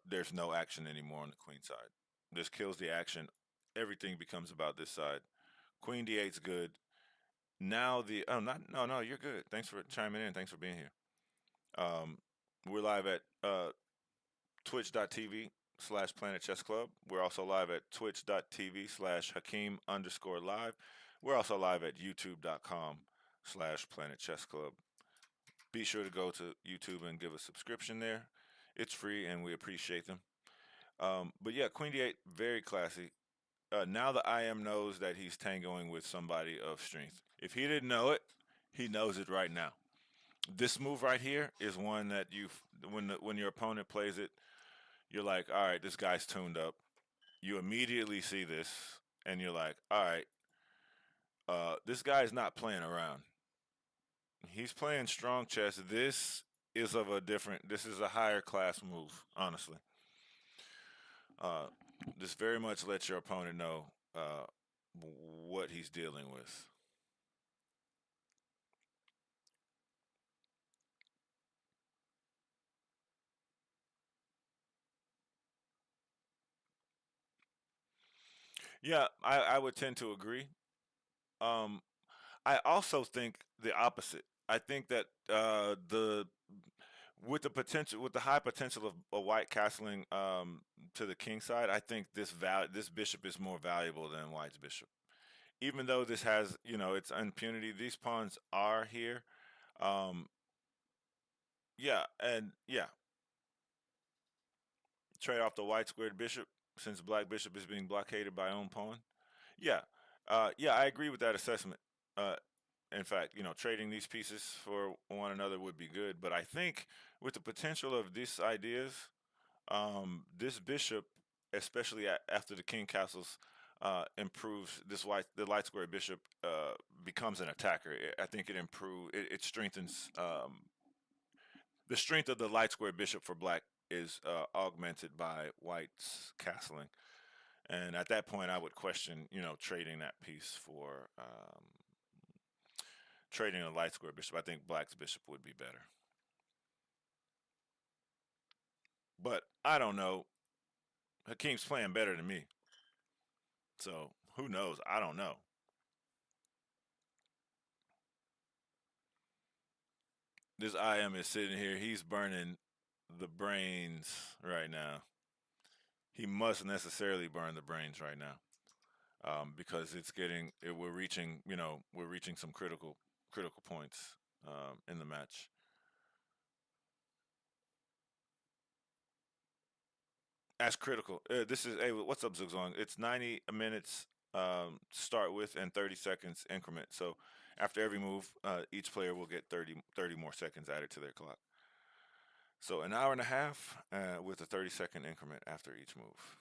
there's no action anymore on the queen side. This kills the action. Everything becomes about this side. Queen d8's good. Now the oh not no no you're good. Thanks for chiming in. Thanks for being here. Um, we're live at twitch.tv/ Planet Chess Club. We're also live at twitch.tv/ Hakeem underscore live. We're also live at youtube.com/ Planet Chess Club. Be sure to go to YouTube and give a subscription there. It's free and we appreciate them. But yeah, Queen D8, very classy. Now the IM knows that he's tangoing with somebody of strength. If he didn't know it, he knows it right now. This move right here is one that when your opponent plays it, you're like, all right, this guy's tuned up. You immediately see this, and you're like, all right, this guy's not playing around. He's playing strong chess. This is of a different. This is a higher class move, honestly. Uh, this very much lets your opponent know what he's dealing with. Yeah, I would tend to agree. Um, I also think the opposite. I think that the with the potential, with the high potential of a white castling to the king side, I think this bishop is more valuable than white's bishop. Even though this has, it's impunity, these pawns are here. Um, yeah, and yeah, trade off the white squared bishop since black bishop is being blockaded by own pawn. Yeah, yeah, I agree with that assessment. Uh, in fact, trading these pieces for one another would be good. But I think with the potential of these ideas, this bishop, especially after the king castles, improves the light square bishop becomes an attacker. I think it strengthens the strength of the light square bishop for black is augmented by white's castling. And at that point, I would question, trading that piece for trading a light square bishop. I think black's bishop would be better. But I don't know. Hakeem's playing better than me. So who knows? I don't know. This IM is sitting here. He's burning the brains right now. He must necessarily burn the brains right now because we're reaching some critical points in the match. As critical. This is hey, what's up, Zugzong? It's 90 minutes to start with and 30 seconds increment. So after every move, each player will get 30 more seconds added to their clock. So an hour and a half with a 30-second increment after each move.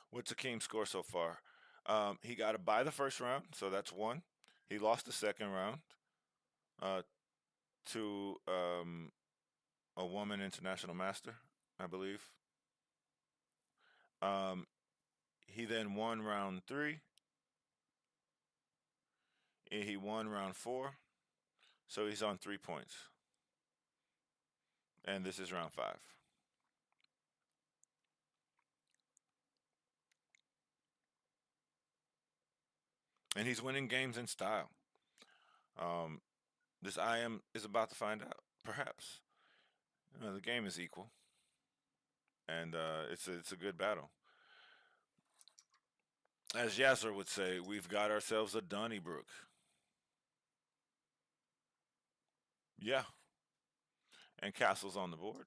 What's Akeem's score so far? He got to buy the first round, so that's one. He lost the second round uh, to a woman international master, I believe. Um, he then won round three. And he won round four, so he's on 3 points. And this is round five. And he's winning games in style. Um, this IM is about to find out, perhaps. The game is equal, and it's a good battle. As Yasser would say, we've got ourselves a Donnybrook. Yeah, and castles on the board.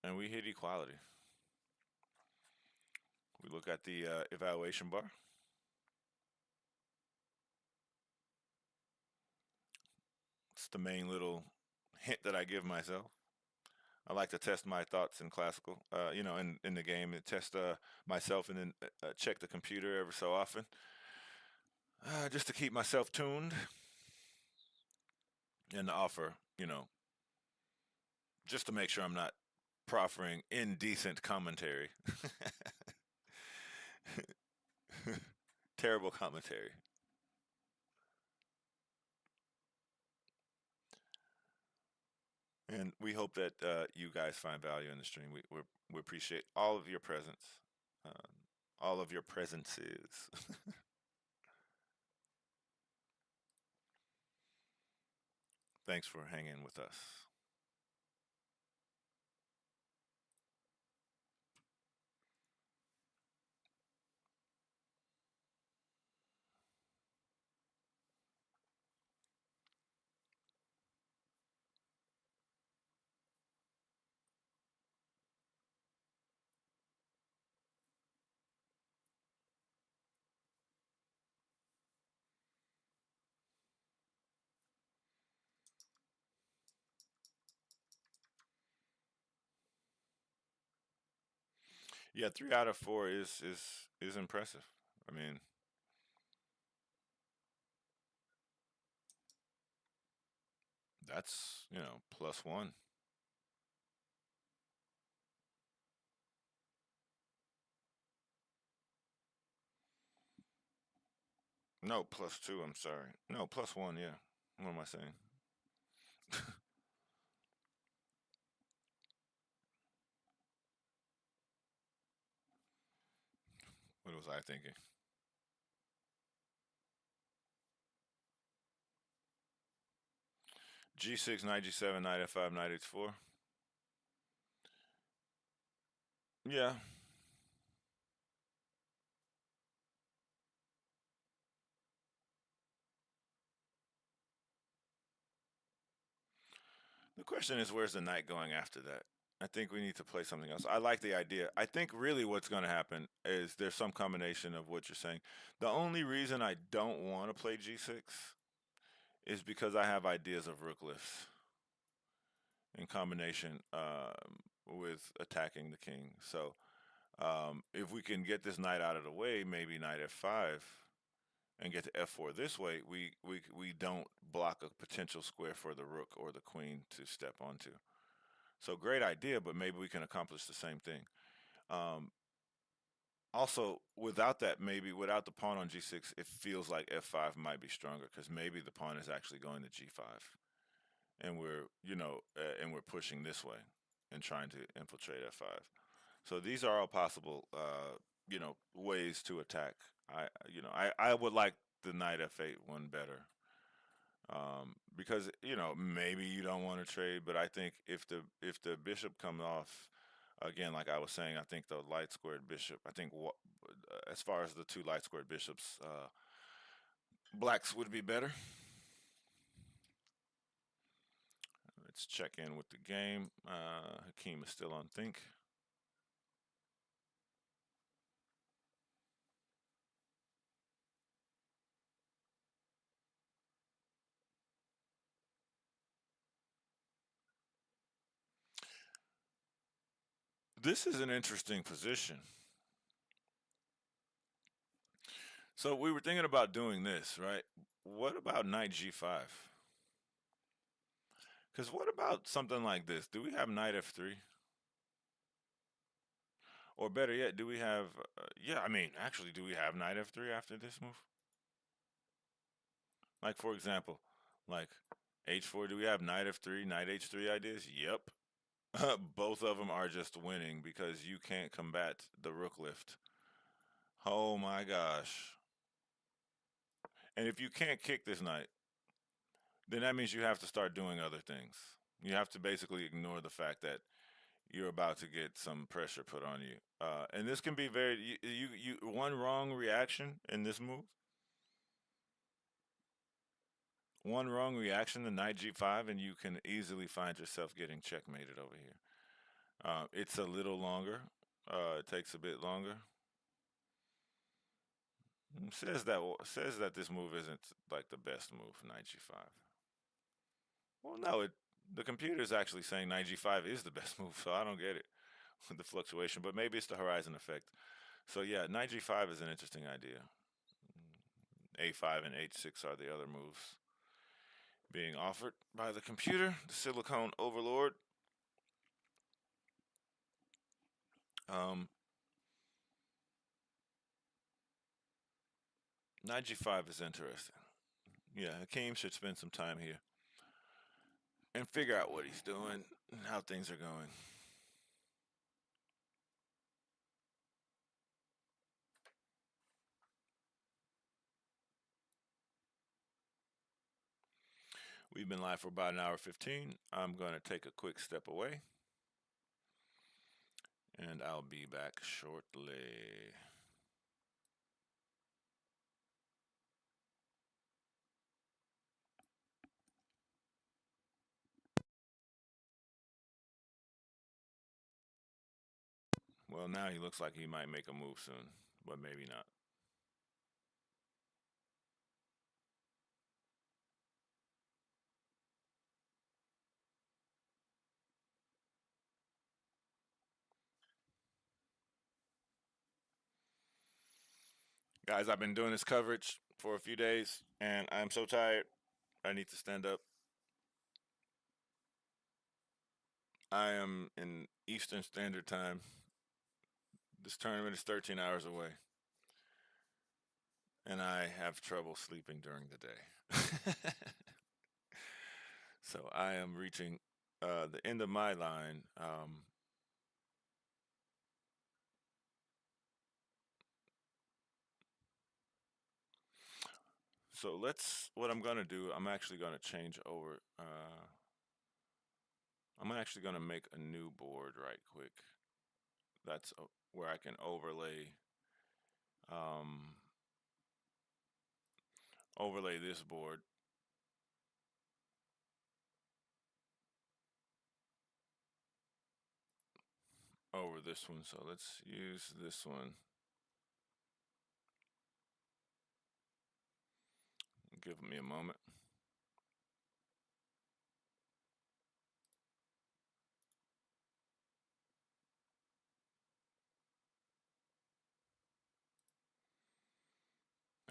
And we hit equality. We look at the evaluation bar. It's the main little hint that I give myself. I like to test my thoughts in classical, in the game, and test myself, and then check the computer every so often, just to keep myself tuned and to offer, just to make sure I'm not proffering indecent commentary, terrible commentary. And we hope that you guys find value in the stream. We appreciate all of your presence, uh, all of your presences. Thanks for hanging with us. Yeah, 3 out of 4 is impressive. I mean, that's +1. No, +2. I'm sorry. No, +1. Yeah. What am I saying? What was I thinking? G6, knight G7, knight F5, knight H4. Yeah. The question is, where's the knight going after that? I think we need to play something else. I like the idea. I think really what's going to happen is there's some combination of what you're saying. The only reason I don't want to play G6 is because I have ideas of rook lifts in combination with attacking the king. So if we can get this knight out of the way, maybe knight F5 and get to F4 this way, we don't block a potential square for the rook or the queen to step onto. So great idea, but maybe we can accomplish the same thing. Um, Also, without that, maybe without the pawn on G6, it feels like F5 might be stronger because maybe the pawn is actually going to G5, and we're pushing this way and trying to infiltrate F5. So these are all possible, ways to attack. I would like the knight F8 one better, because maybe you don't want to trade, but I think if the bishop comes off again, like I was saying, I think the light squared bishop. I think as far as the two light squared bishops, blacks would be better. Let's check in with the game. Hakeem is still on think. This is an interesting position. So we were thinking about doing this, right? What about knight G5? Because what about something like this? Do we have knight F3? Or better yet, do we have? Yeah, I mean, actually, do we have knight F3 after this move? Like for example, like H4. Do we have knight F3, knight H3 ideas? Yep. Both of them are just winning because you can't combat the rook lift. Oh my gosh. And if you can't kick this knight, then that means you have to start doing other things. You have to basically ignore the fact that you're about to get some pressure put on you. And this can be very one wrong reaction in this move, one wrong reaction to knight g5, and you can easily find yourself getting checkmated over here. It's a little longer. It takes a bit longer. Says that this move isn't like the best move, knight g5. Well, no, the computer is actually saying knight g5 is the best move, so I don't get it with the fluctuation. But maybe it's the horizon effect. So yeah, knight g5 is an interesting idea. A5 and h6 are the other moves being offered by the computer, the silicone overlord. Um, Knight g5 is interesting. Yeah, Hakeem should spend some time here and figure out what he's doing and how things are going. We've been live for about an hour 15. I'm going to take a quick step away and I'll be back shortly. Well, now he looks like he might make a move soon, but maybe not. Guys, I've been doing this coverage for a few days and I'm so tired. I need to stand up. I am in Eastern Standard Time. This tournament is 13 hours away, and I have trouble sleeping during the day. So I am reaching the end of my line. So what I'm going to do, I'm actually going to change over. I'm actually going to make a new board right quick. That's where I can um, overlay this board. Over this one. So let's use this one. Give me a moment.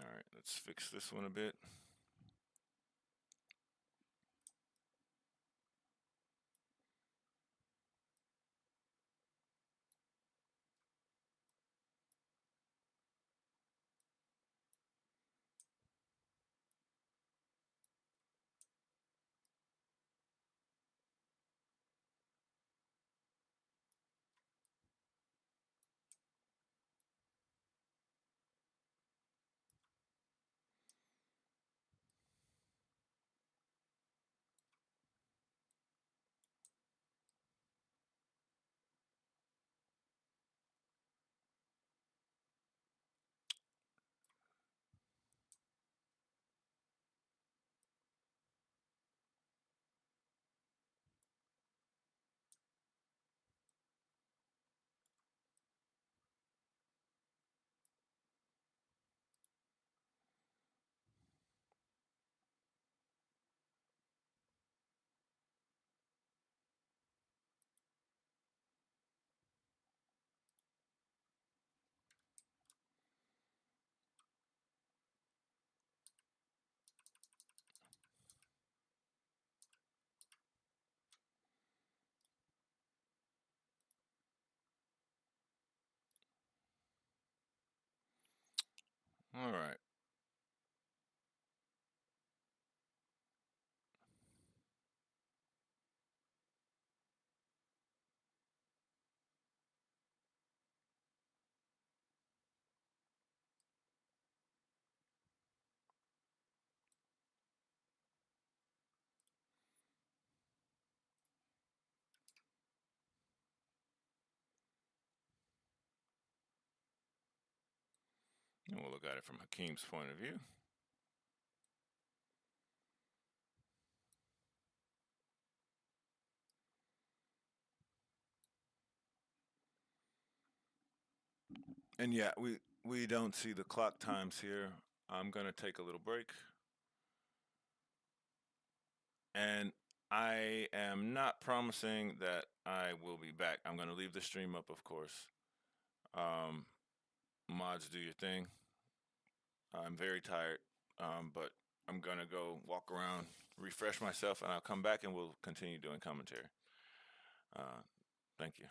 All right, let's fix this one a bit. All right. look at it from Hakeem's point of view. And yeah, we don't see the clock times here. I'm gonna take a little break, and I am not promising that I will be back. I'm gonna leave the stream up, of course. Um, Mods, do your thing. I'm very tired, but I'm gonna go walk around, refresh myself, and I'll come back and we'll continue doing commentary. Uh, thank you.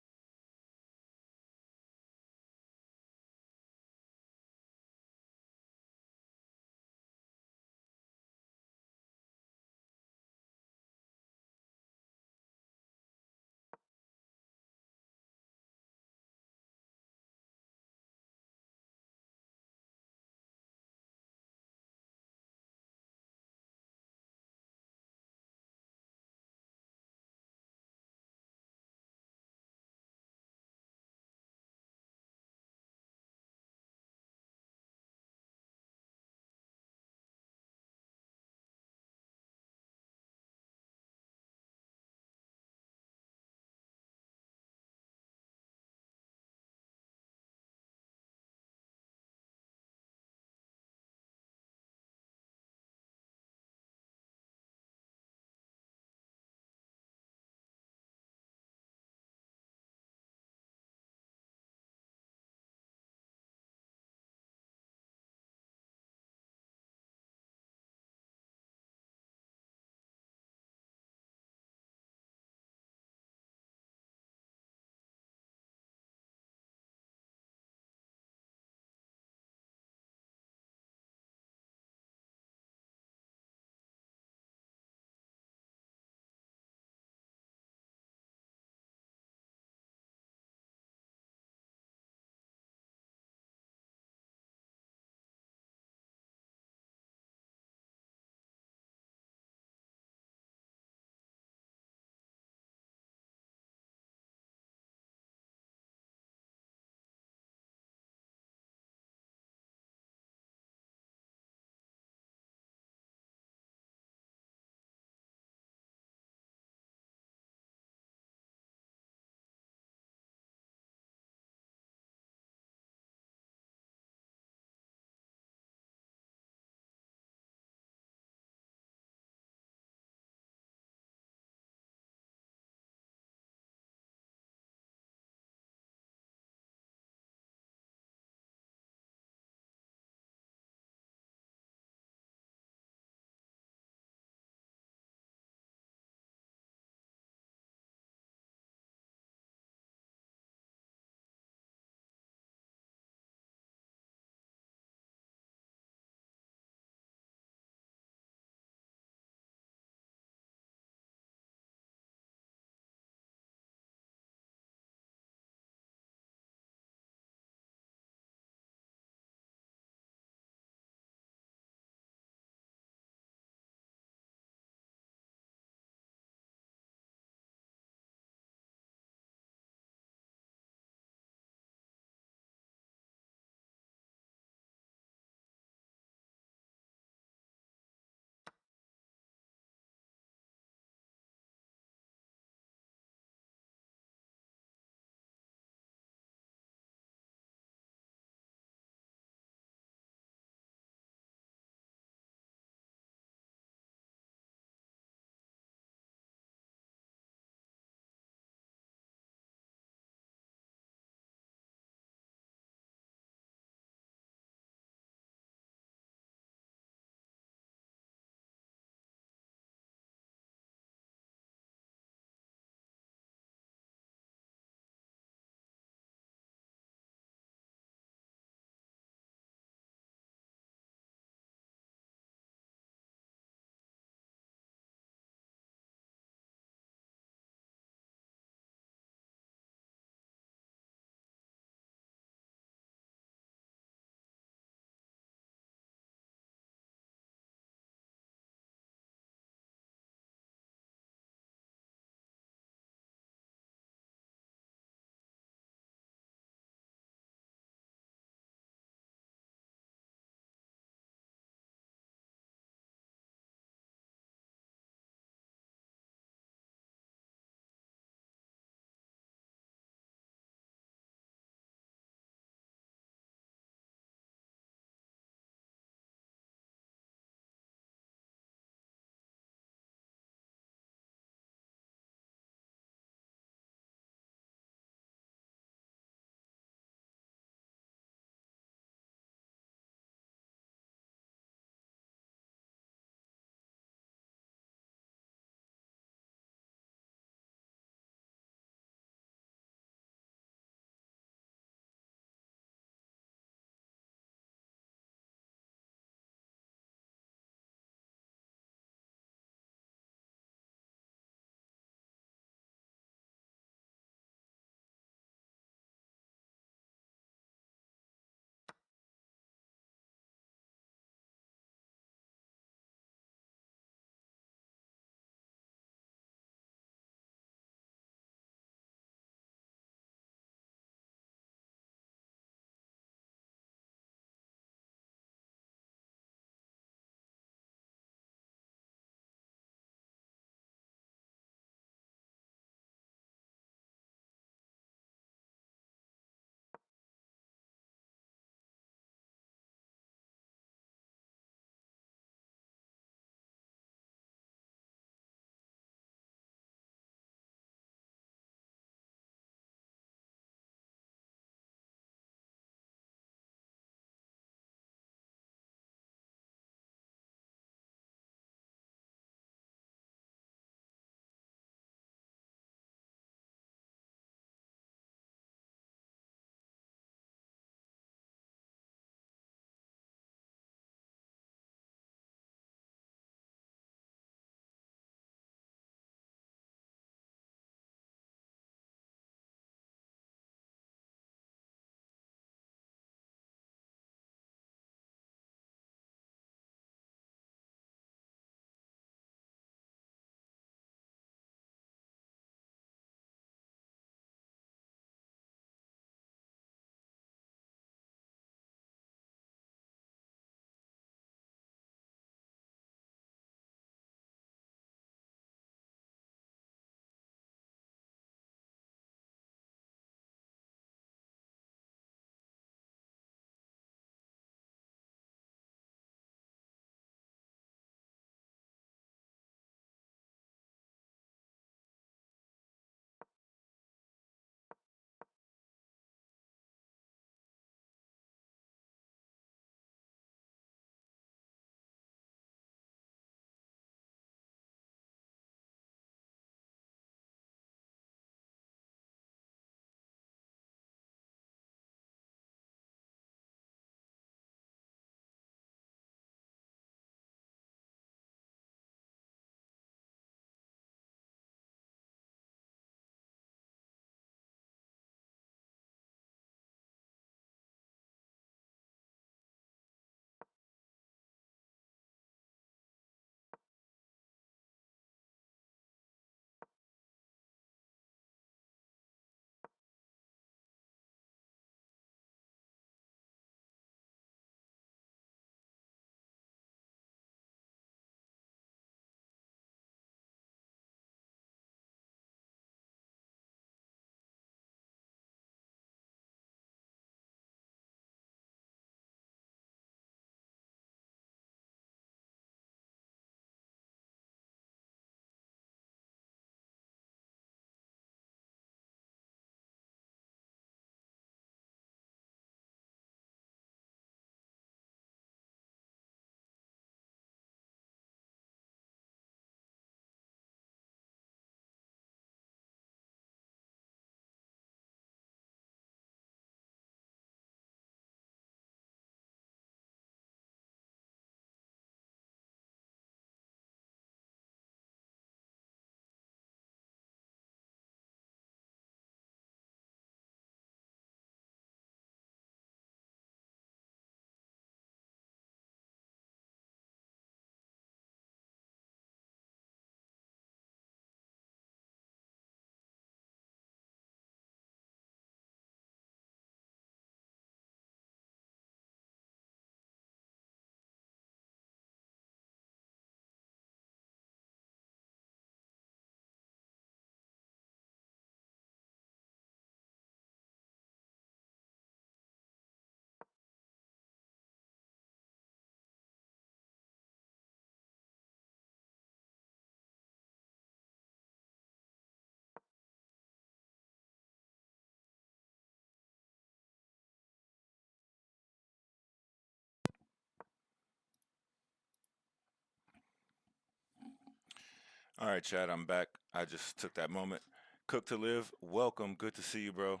All right, Chad, I'm back. I just took that moment. Cook to live, welcome. Good to see you, bro.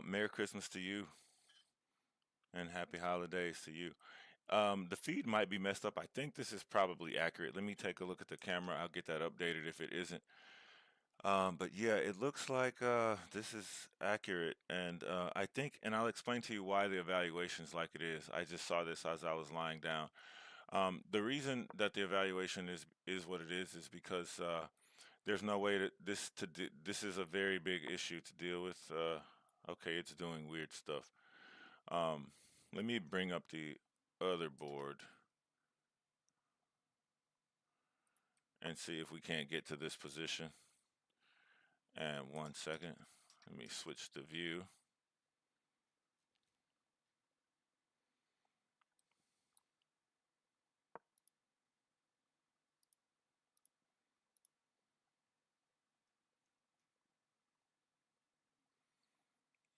Merry Christmas to you and happy holidays to you. The feed might be messed up. I think this is probably accurate. Let me take a look at the camera. I'll get that updated if it isn't. But yeah, it looks like this is accurate, and I think, and I'll explain to you why the evaluation's like it is. I just saw this as I was lying down. The reason that the evaluation is what it is because there's no way that this is a very big issue to deal with. Okay, it's doing weird stuff. Um, Let me bring up the other board and see if we can't get to this position. And 1 second, let me switch the view.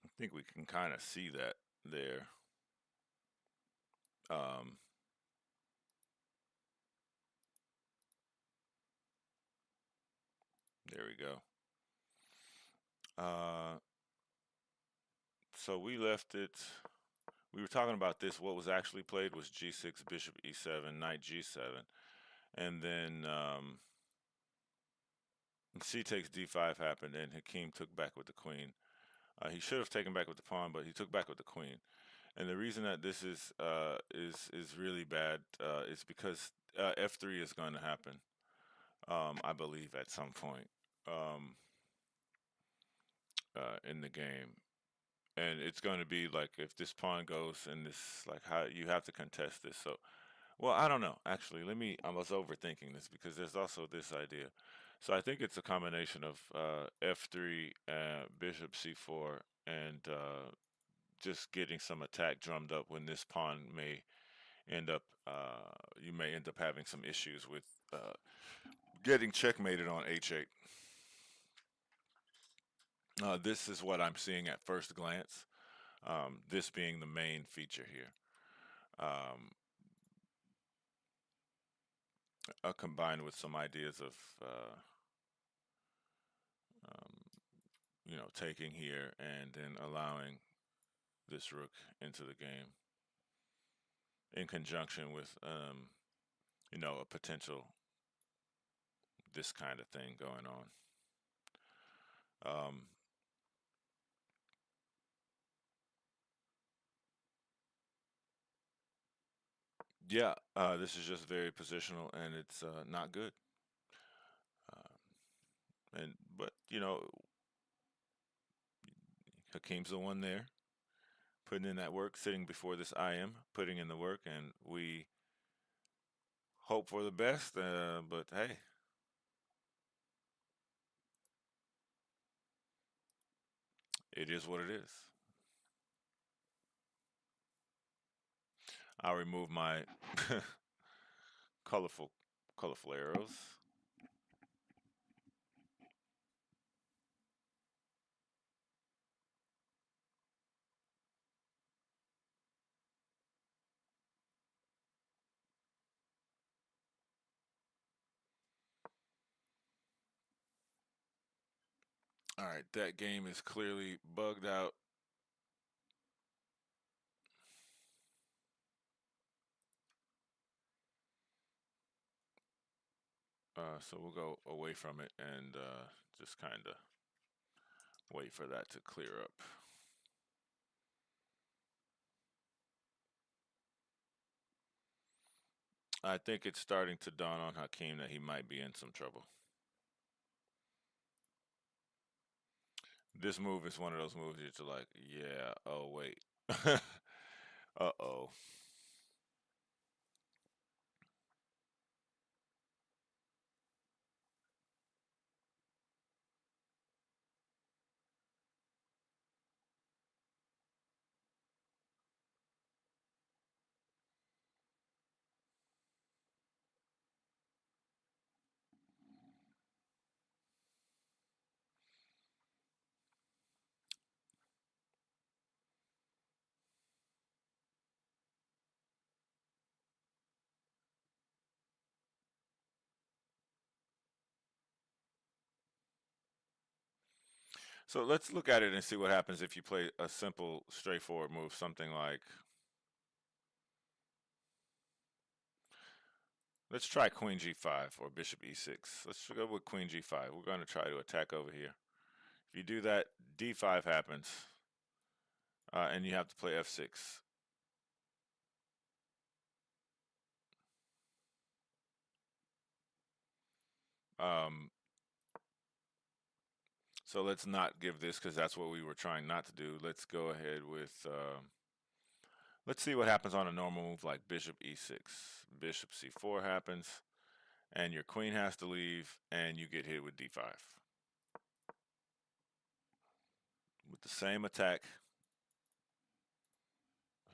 I think we can kind of see that there. Um, there we go. Uh, so we left it. We were talking about this. What was actually played was G6, Bishop E7, Knight G7, and then C takes D5 happened, and Hakeem took back with the queen. He should have taken back with the pawn, but he took back with the queen. And the reason that this is really bad is because F3 is going to happen. I believe at some point um, in the game, and it's going to be like if this pawn goes and this like how you have to contest this. So well, I don't know. Actually, let me. I was overthinking this because there's also this idea. So I think it's a combination of f3, bishop c4, and just getting some attack drummed up when this pawn may end up. You may end up having some issues with getting checkmated on h8. This is what I'm seeing at first glance. This being the main feature here. Um, Combined with some ideas of um, taking here and then allowing this rook into the game in conjunction with, a potential this kind of thing going on. Um, yeah, this is just very positional and it's not good. And but Hakeem's the one there putting in that work, sitting before this IM, putting in the work, and we hope for the best. But hey, it is what it is. I'll remove my colorful, colorful arrows. All right, that game is clearly bugged out. So we'll go away from it and just kind of wait for that to clear up. I think it's starting to dawn on Hakeem that he might be in some trouble. This move is one of those moves you're like, yeah, oh wait. Uh-oh. So let's look at it and see what happens if you play a simple, straightforward move, something like, let's try Queen G5 or Bishop E6. Let's go with Queen G5. We're going to try to attack over here. If you do that, D5 happens, and you have to play F6. Um, so let's not give this because that's what we were trying not to do. Let's go ahead with, let's see what happens on a normal move like Bishop E6. Bishop C4 happens, and your queen has to leave, and you get hit with D5. With the same attack,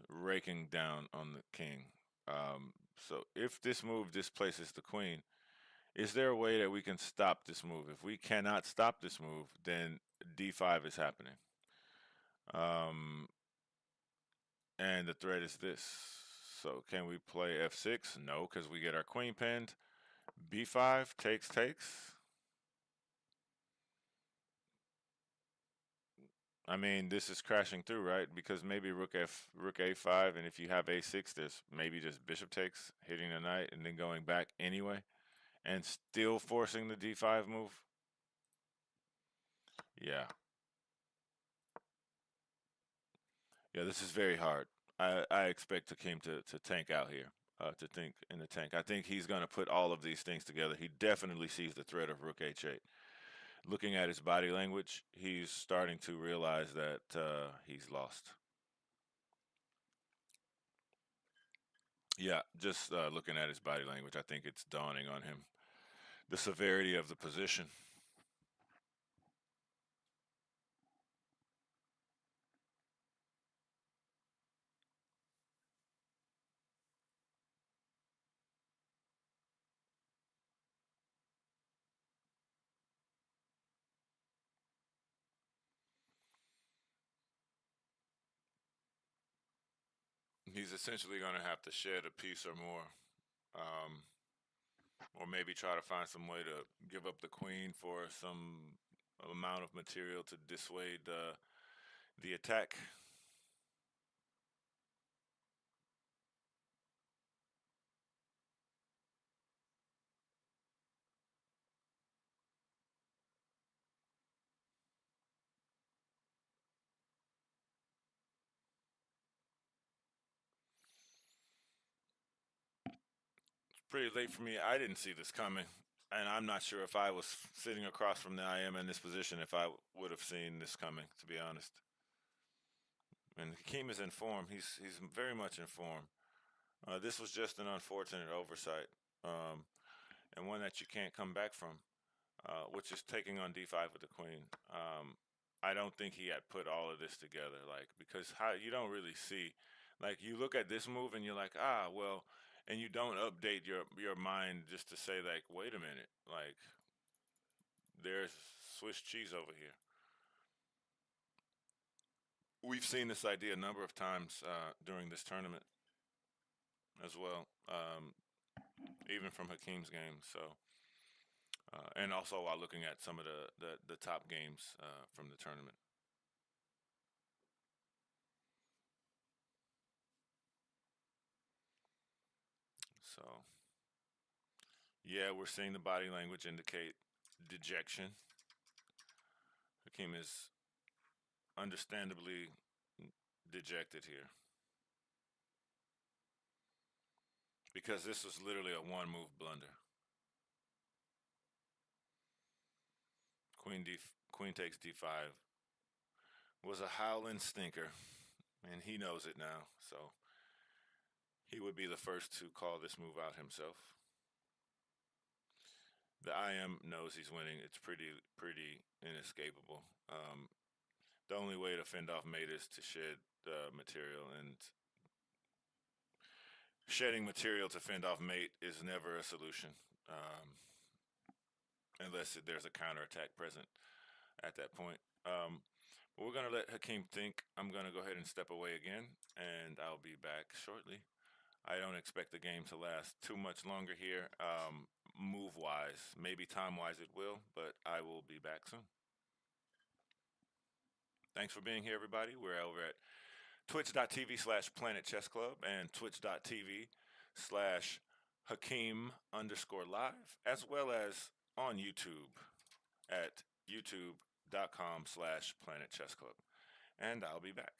raking down on the king. So if this move displaces the queen, is there a way that we can stop this move? If we cannot stop this move, then D5 is happening. And the threat is this. So can we play F6? No, because we get our queen pinned. B5 takes. I mean, this is crashing through, right? Because maybe rook A5, and if you have A6, there's maybe just bishop takes, hitting the knight, and then going back anyway, and still forcing the D5 move. Yeah, yeah, this is very hard. I expect Hakeem to tank out here, to think in the tank. I think he's going to put all of these things together. He definitely sees the threat of rook H8. Looking at his body language, he's starting to realize that he's lost. Yeah, just looking at his body language, I think it's dawning on him the severity of the position. He's essentially going to have to shed a piece or more, um, or maybe try to find some way to give up the queen for some amount of material to dissuade the attack. It's pretty late for me. I didn't see this coming, and I'm not sure if I was sitting across from the IM in this position if I would have seen this coming, to be honest. And Hakeem is in form. He's very much in form. This was just an unfortunate oversight, um, and one that you can't come back from, which is taking on D5 with the queen. I don't think he had put all of this together, like because how you don't really see, like you look at this move and you're like, ah, well, and you don't update your mind just to say like, wait a minute, like there's Swiss cheese over here. We've seen this idea a number of times during this tournament as well, even from Hakeem's game. So, and also while looking at some of the top games from the tournament. So, yeah, we're seeing the body language indicate dejection. Hakeem is understandably dejected here because this was literally a one move blunder. Queen D, Queen takes D5 was a howling stinker, and he knows it now. So he would be the first to call this move out himself. The IM knows he's winning. It's pretty inescapable. The only way to fend off mate is to shed material, and shedding material to fend off mate is never a solution, unless there's a counterattack present at that point. But we're gonna let Hakeem think. I'm gonna go ahead and step away again, and I'll be back shortly. I don't expect the game to last too much longer here. Move wise, maybe time wise it will, but I will be back soon. Thanks for being here, everybody. We're over at twitch.tv/Planet Chess Club and twitch.tv/Hakeem_live, as well as on YouTube at youtube.com/Planet Chess Club. And I'll be back.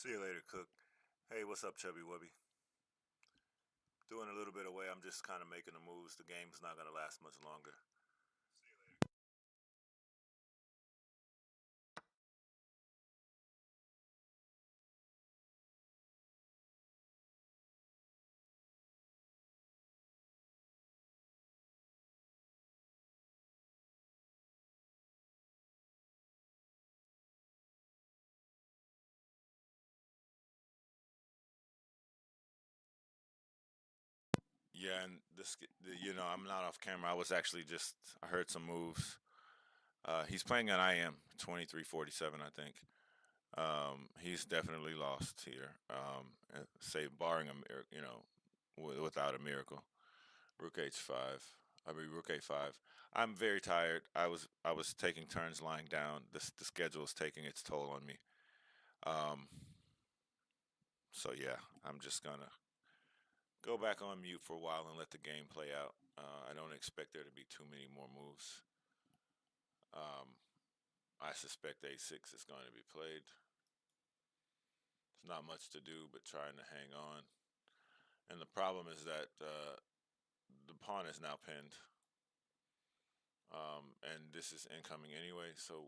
See you later, Cook. Hey, what's up, Chubby Wubby? Doing a little bit away. I'm just kind of making the moves. The game's not going to last much longer. Yeah, and I'm not off camera. I was actually I heard some moves. He's playing an IM 2347, I think. He's definitely lost here. Say barring without a miracle. Rook H5. I mean Rook A5. I'm very tired. I was taking turns lying down. The schedule is taking its toll on me. Um, so yeah, I'm just gonna go back on mute for a while and let the game play out. I don't expect there to be too many more moves. Um, I suspect A6 is going to be played. There's not much to do but trying to hang on. And the problem is that the pawn is now pinned. And this is incoming anyway, so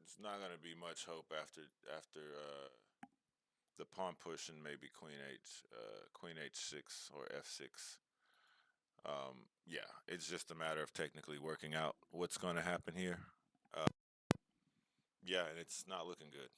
it's not going to be much hope after the pawn push and maybe Queen H6 or F6. Yeah, it's just a matter of technically working out what's going to happen here. Uh, yeah, and it's not looking good.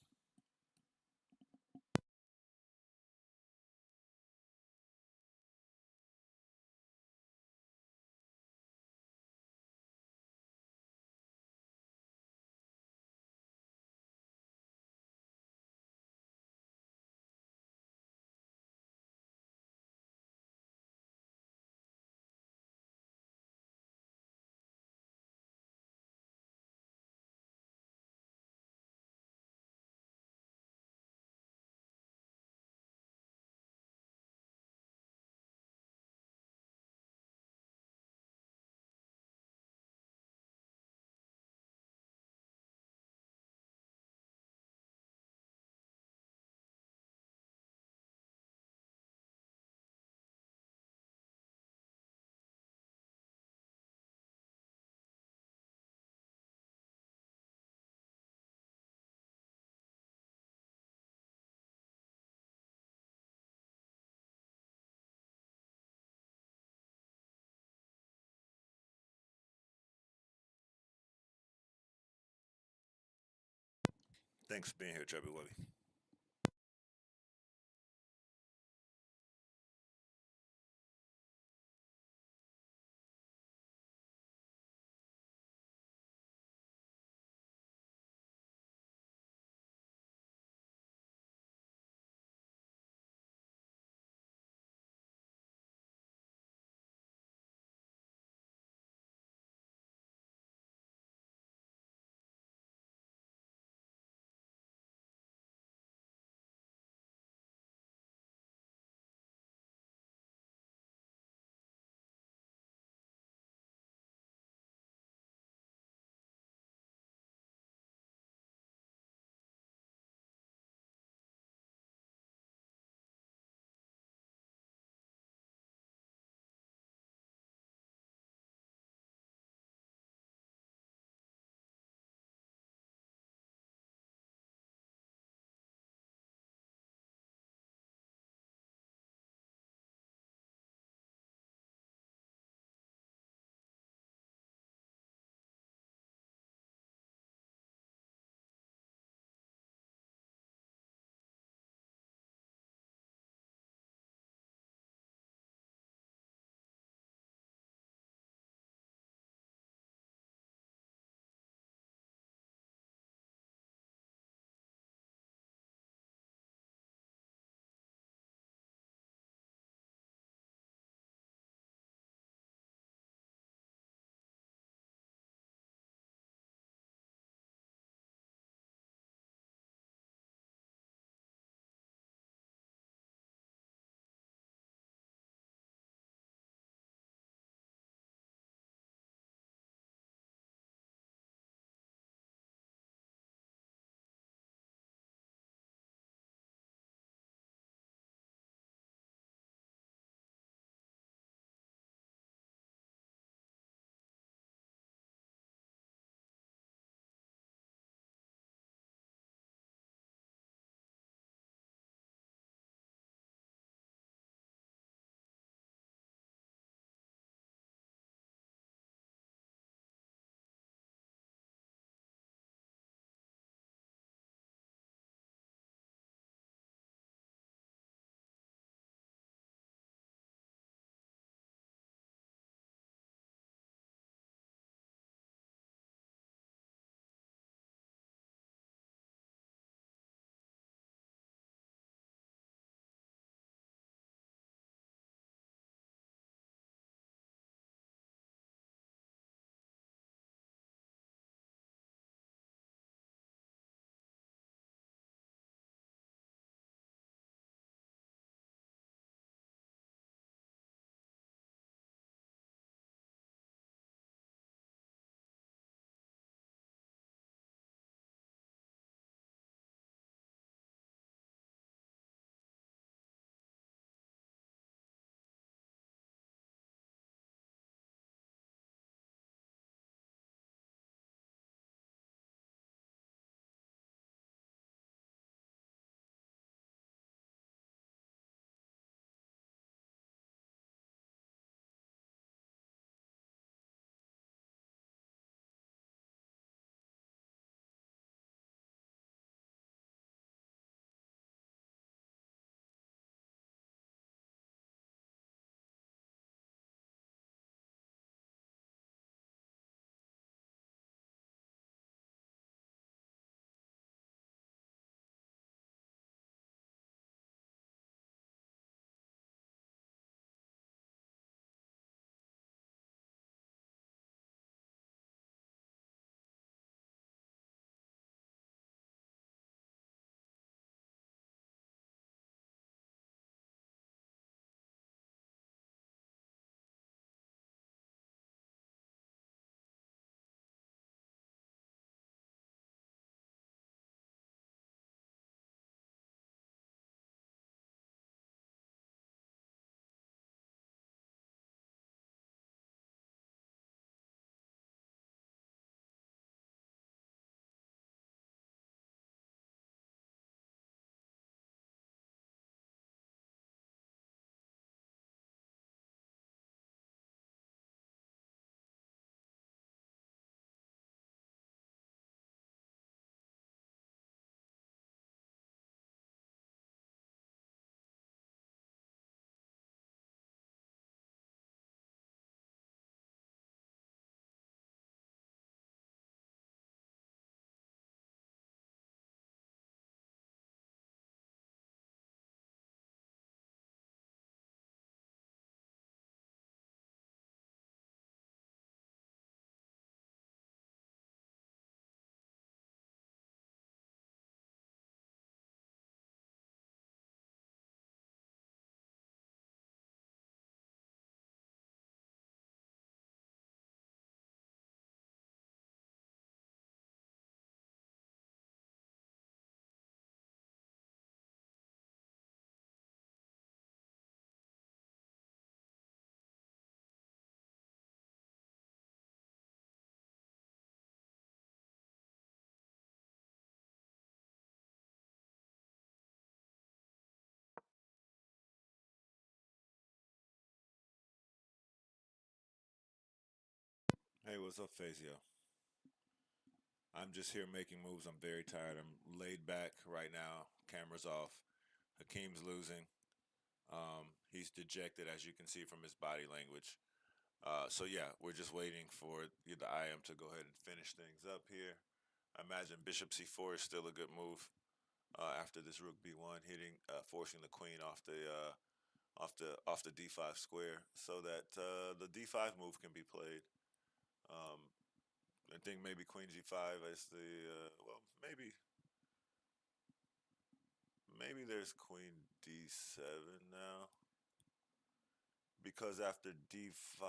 Thanks for being here, Chubby Wubby. Hey, what's up, Fazio? I'm just here making moves. I'm very tired. I'm laid back right now. Camera's off. Hakeem's losing. He's dejected, as you can see from his body language. So yeah, we're just waiting for the IM to go ahead and finish things up here. I imagine Bishop C4 is still a good move after this Rook B1 hitting, forcing the Queen off the D5 square, so that the D5 move can be played. Um, I think maybe Queen G5 is the well, maybe there's Queen D7 now because after D5,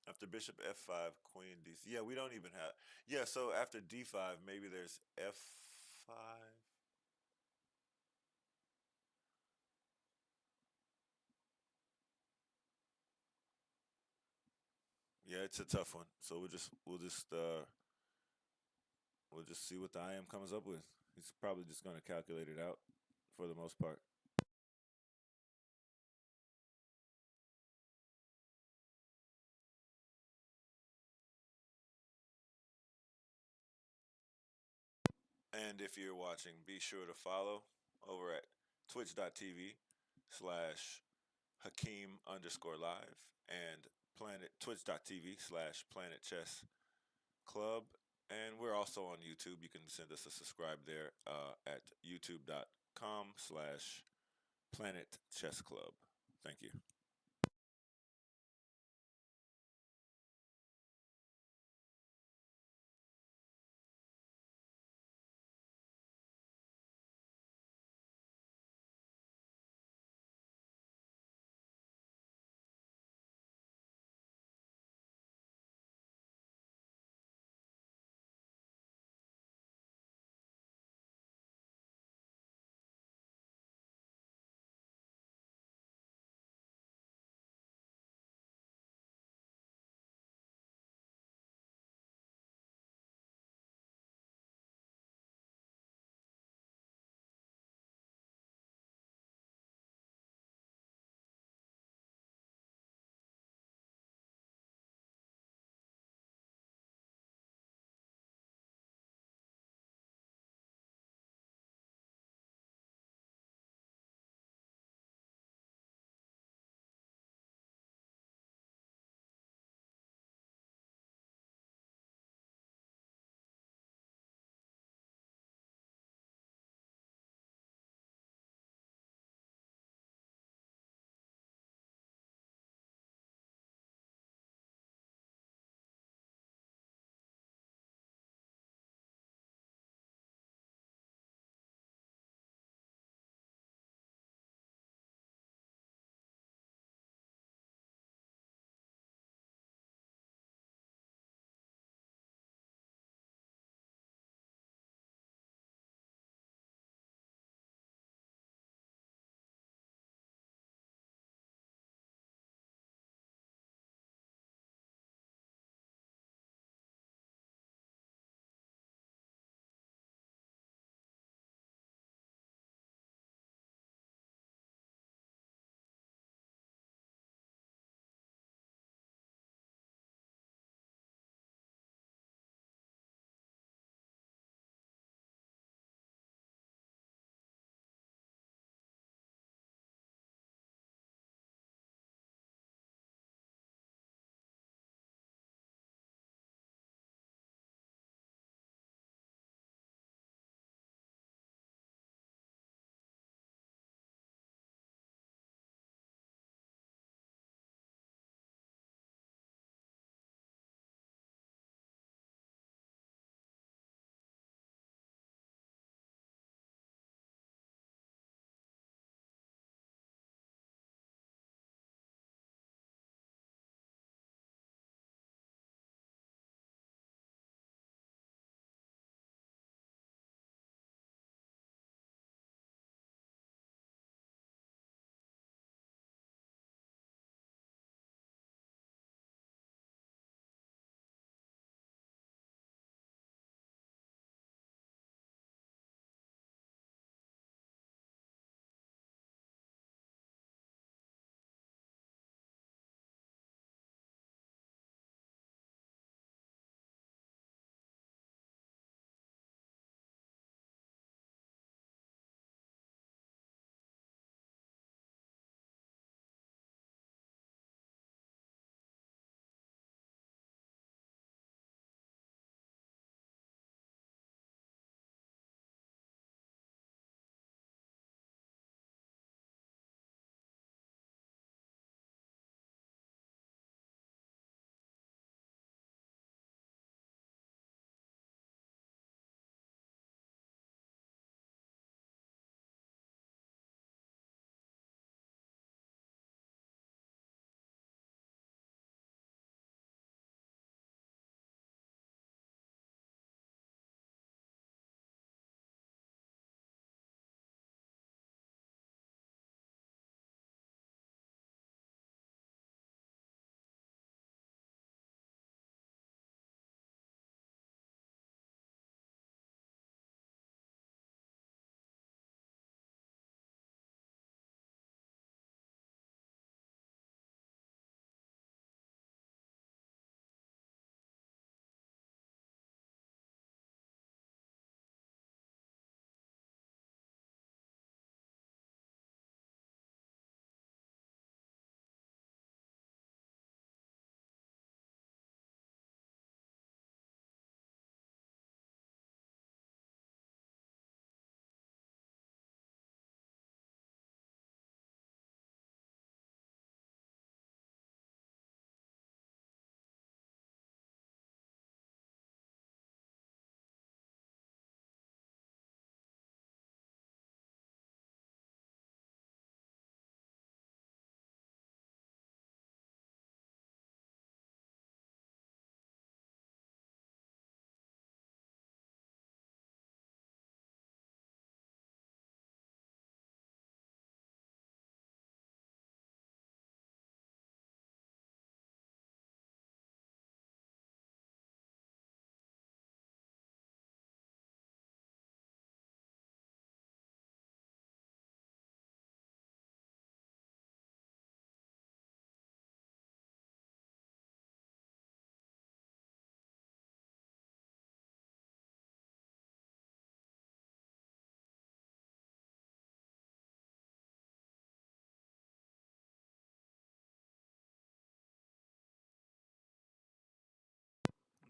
after Bishop F5, Queen D. Yeah, we don't even have. Yeah, so after D5, maybe there's F5. Yeah, it's a tough one. So we'll just see what the IM comes up with. He's probably just going to calculate it out for the most part. And if you're watching, be sure to follow over at twitch.tv slash Hakeem underscore live and twitch.tv slash Planet Chess Club. And we're also on YouTube. You can send us a subscribe there at youtube.com slash Planet Chess Club. Thank you.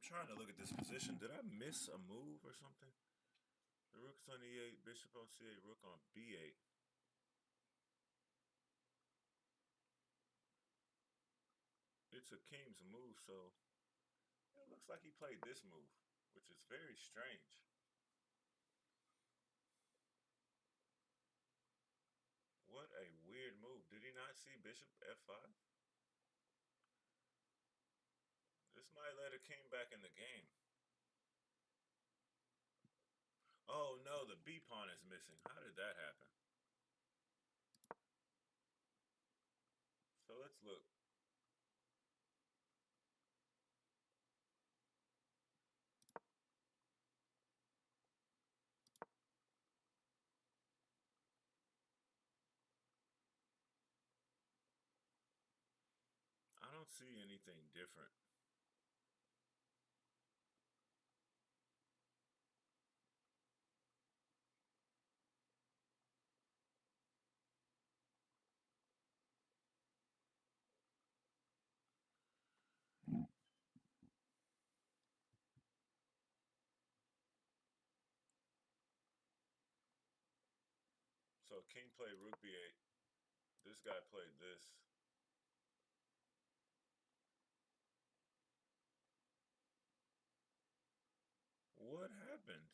trying to look at this position. Did I miss a move or something? The rook's on e8, bishop on c8, rook on b8. It's a king's move, so it looks like he played this move, which is very strange. What a weird move. Did he not see bishop f5? This might let a king back in the game. Oh no, the b pawn is missing. How did that happen? So let's look. I don't see anything different. So king played rook b8. This guy played this. What happened?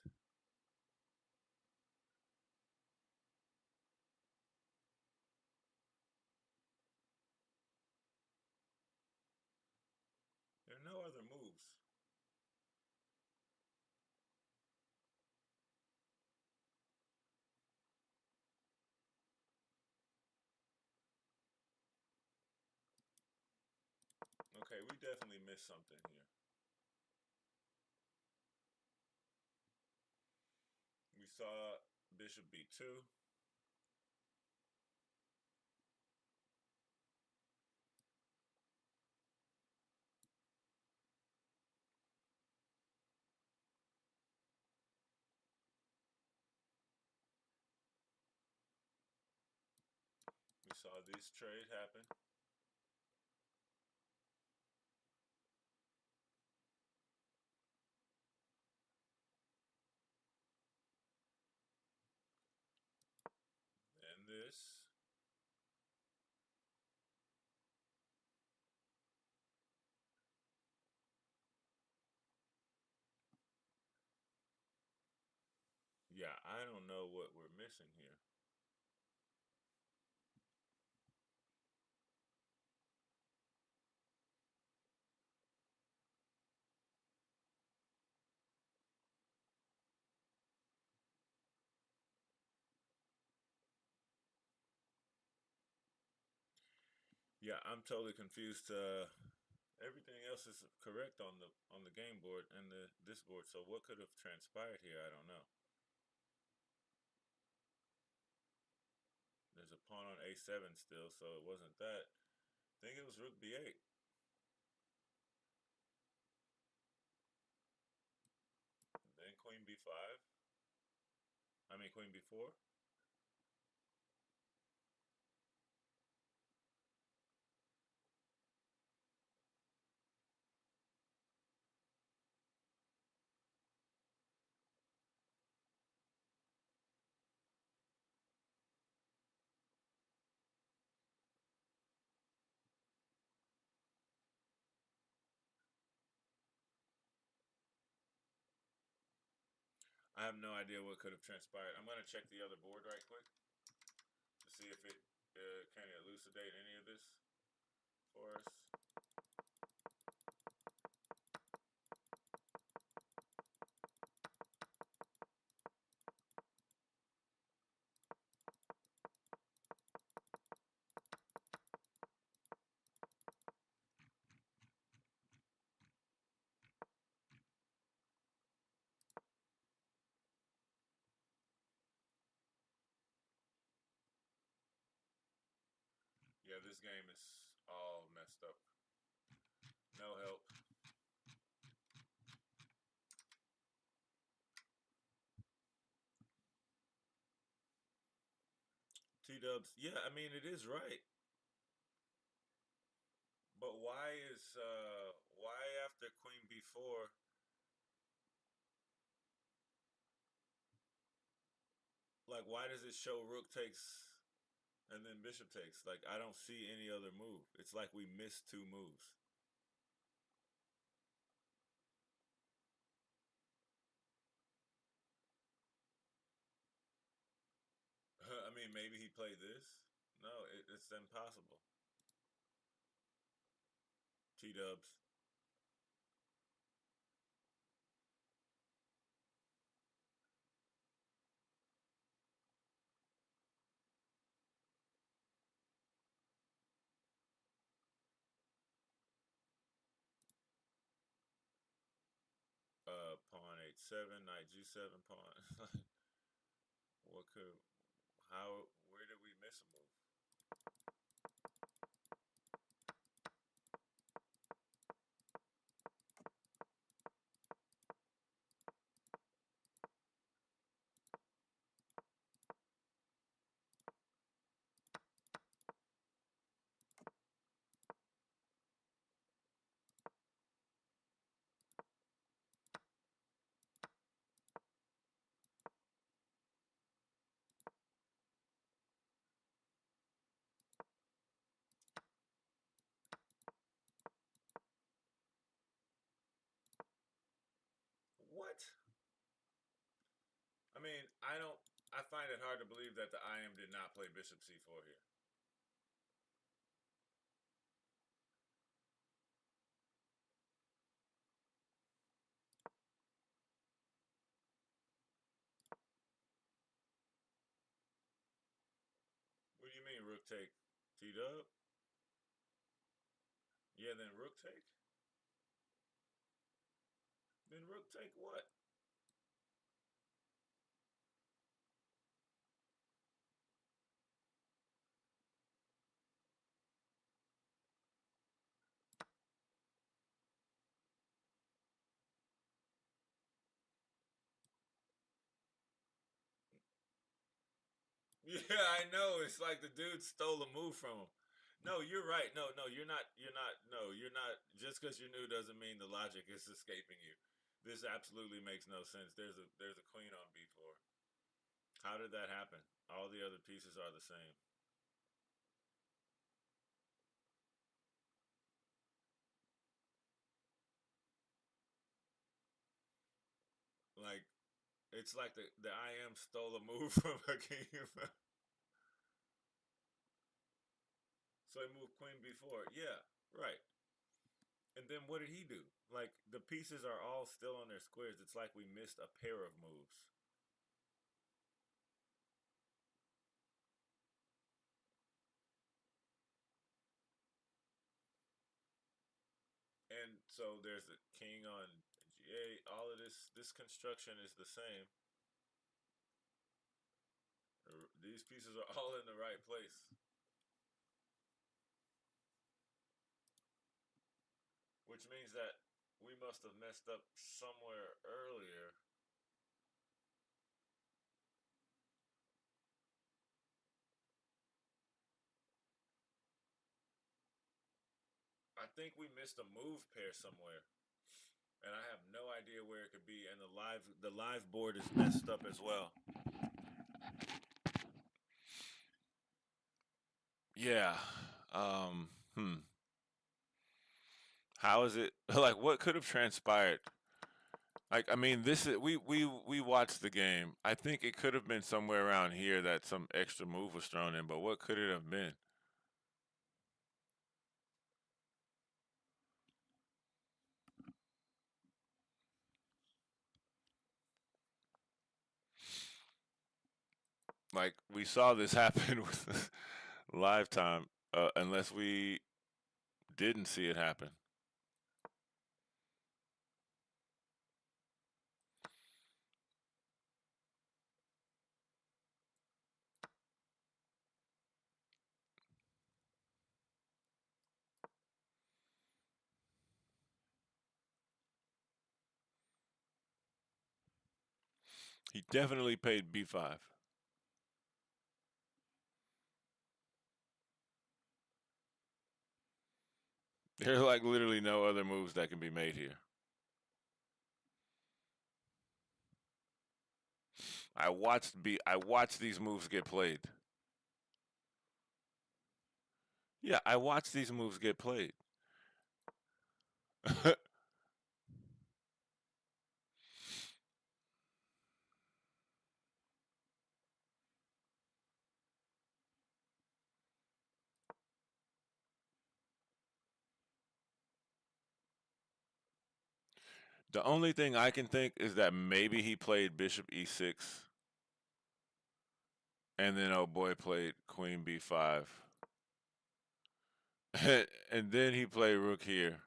There are no other moves. Okay, we definitely missed something here. We saw bishop b2. We saw this trade happen. And this. Yeah, I don't know what we're missing here. Yeah, I'm totally confused. Everything else is correct on the game board and this board. So what could have transpired here? I don't know. There's a pawn on a7 still, so it wasn't that. I think it was rook b8. Then queen b5. I mean queen b4. I have no idea what could have transpired. I'm going to check the other board right quick to see if it can elucidate any of this for us. Yeah, this game is all messed up. No help. T-dubs. Yeah, I mean, it is right. But why after queen b4 like, why does it show rook takes and then bishop takes? Like, I don't see any other move. It's like we missed two moves. I mean, maybe he played this. No, it's impossible. T dubs. Pawn h7, knight g7, pawn. What could? How? Where did we miss a move? What? I mean, I don't. I find it hard to believe that the IM did not play bishop c4 here. What do you mean rook take? T dub? Yeah, then rook take. Then rook take what? Yeah, I know. It's like the dude stole a move from him. No, you're right. No, no, you're not. You're not. No, you're not. Just because you're new doesn't mean the logic is escaping you. This absolutely makes no sense. There's a queen on b4. How did that happen? All the other pieces are the same. Like it's like the IM stole a move from a king. So he moved queen b4. Yeah, right. And then what did he do? Like the pieces are all still on their squares. It's like we missed a pair of moves. And so there's a king on g8. All of this construction is the same. These pieces are all in the right place, which means that we must have messed up somewhere earlier. I think we missed a move pair somewhere, and I have no idea where it could be. And the live board is messed up as well. Yeah. Hmm. How is it like? What could have transpired? Like, I mean, this is we watched the game. I think it could have been somewhere around here that some extra move was thrown in, but what could it have been? Like we saw this happen with live time, unless we didn't see it happen. He definitely paid b5. There's like literally no other moves that can be made here. I watched these moves get played. Yeah, I watched these moves get played. The only thing I can think is that maybe he played Bishop E6, and then oh boy played Queen B5, and then he played Rook here.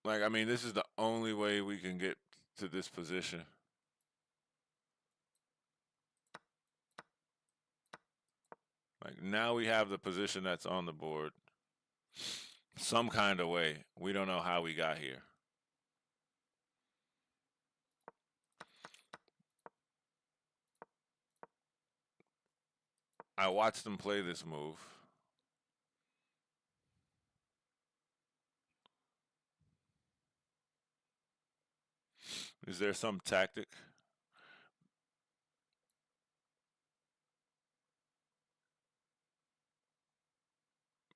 Like, I mean, this is the only way we can get to this position. Like, now we have the position that's on the board. Some kind of way. We don't know how we got here. I watched him play this move. Is there some tactic?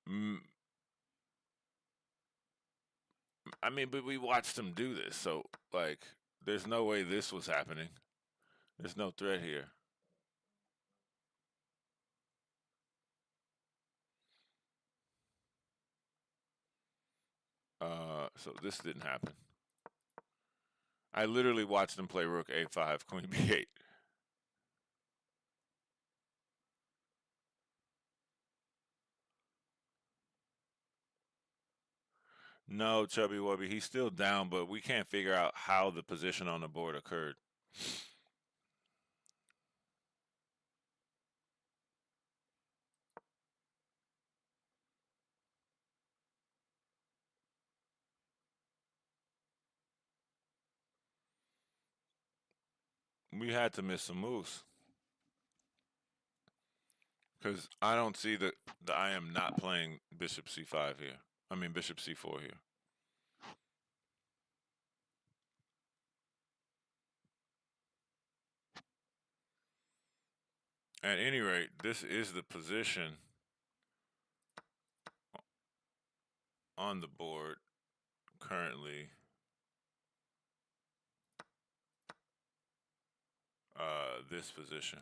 Mm, I mean, but we watched him do this, so like, there's no way this was happening. There's no threat here. So this didn't happen. I literally watched him play Rook A5, Queen B8. No, Chubby Wubby, he's still down, but we can't figure out how the position on the board occurred. We had to miss some moves because I don't see that I am not playing Bishop C5 here. I mean Bishop C4 here. At any rate, this is the position on the board currently. This position.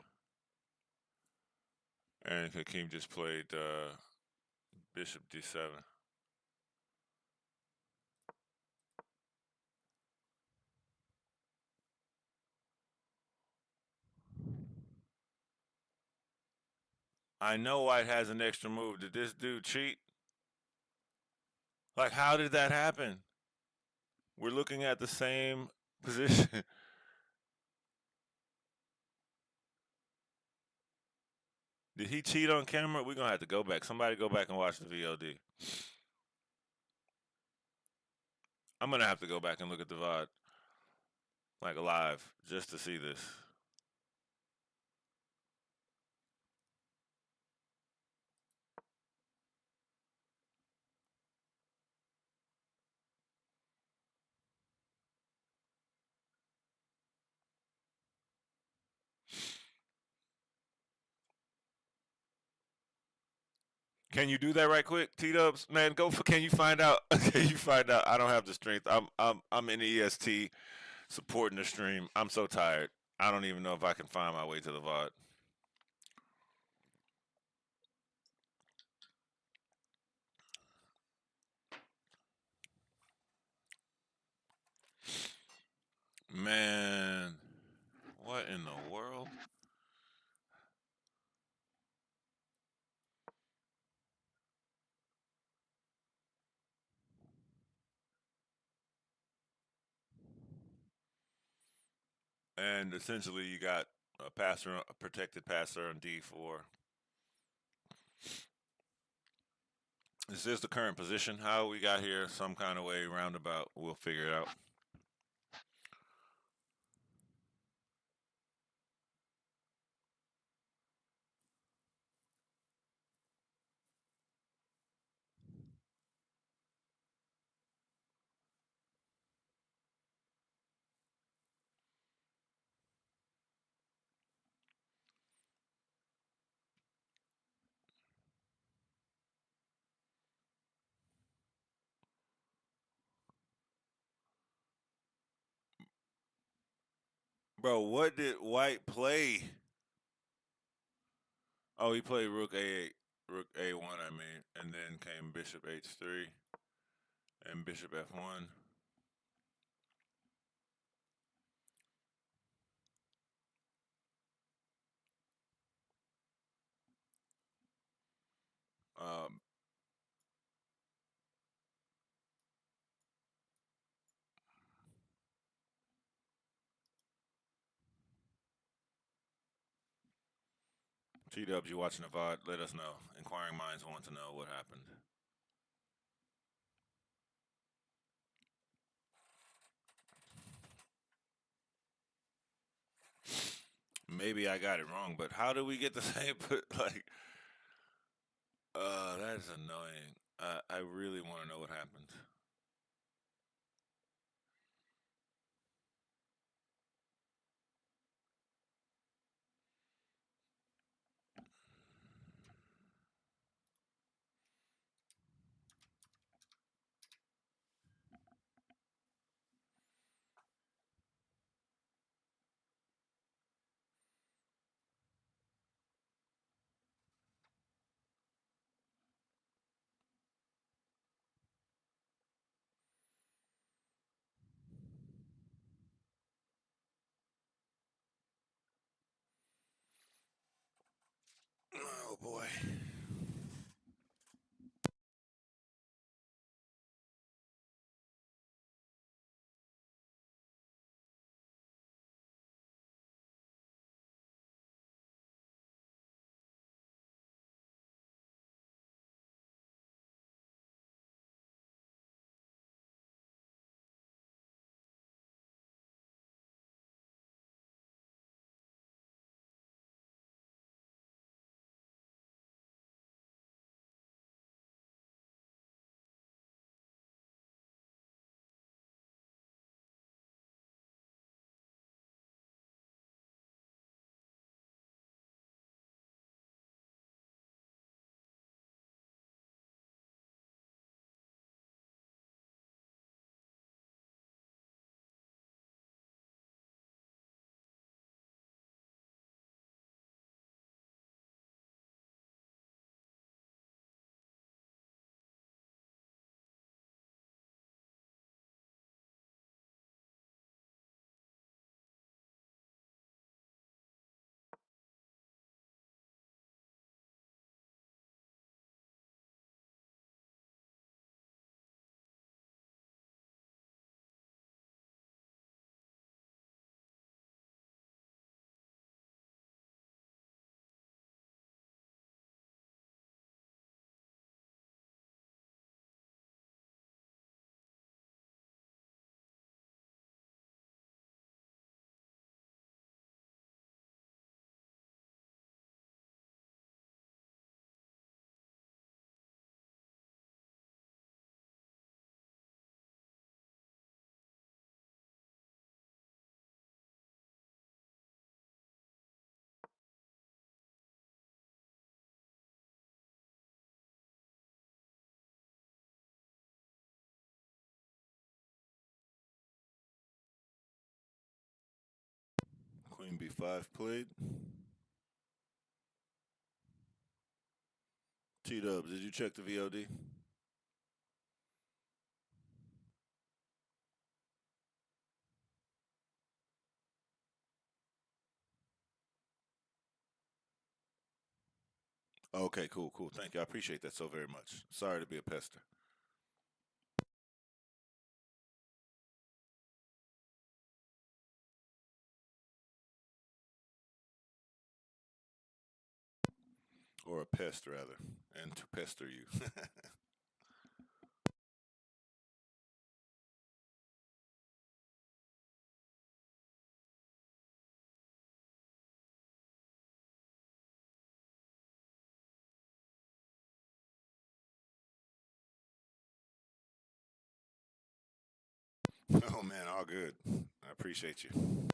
And Hakeem just played Bishop D7. I know White has an extra move. Did this dude cheat? Like, how did that happen? We're looking at the same position. Did he cheat on camera? We're gonna have to go back. Somebody go back and watch the VOD. I'm gonna have to go back and look at the VOD, like live, just to see this. Can you do that right quick, T Dubs? Man, go for. Can you find out? Can you find out? I don't have the strength. I'm in EST supporting the stream. I'm so tired. I don't even know if I can find my way to the VOD. Man, what in the world? And essentially, you got a passer, a protected passer on D4. This is the current position. How we got here, some kind of way, roundabout. We'll figure it out. Bro, what did White play? Oh, he played Rook A8, Rook A1, I mean, and then came Bishop H3 and Bishop F1. Um, T Dubs, you watching the VOD? Let us know. Inquiring minds want to know what happened. Maybe I got it wrong, but how do we get the same? Like, that is annoying. I really want to know what happened. Oh boy. Queen B5 played. T Dubs, did you check the VOD? Okay, cool, cool. Thank you. I appreciate that so very much. Sorry to be a pester. Or a pest, rather. And to pester you. Oh, man, all good. I appreciate you.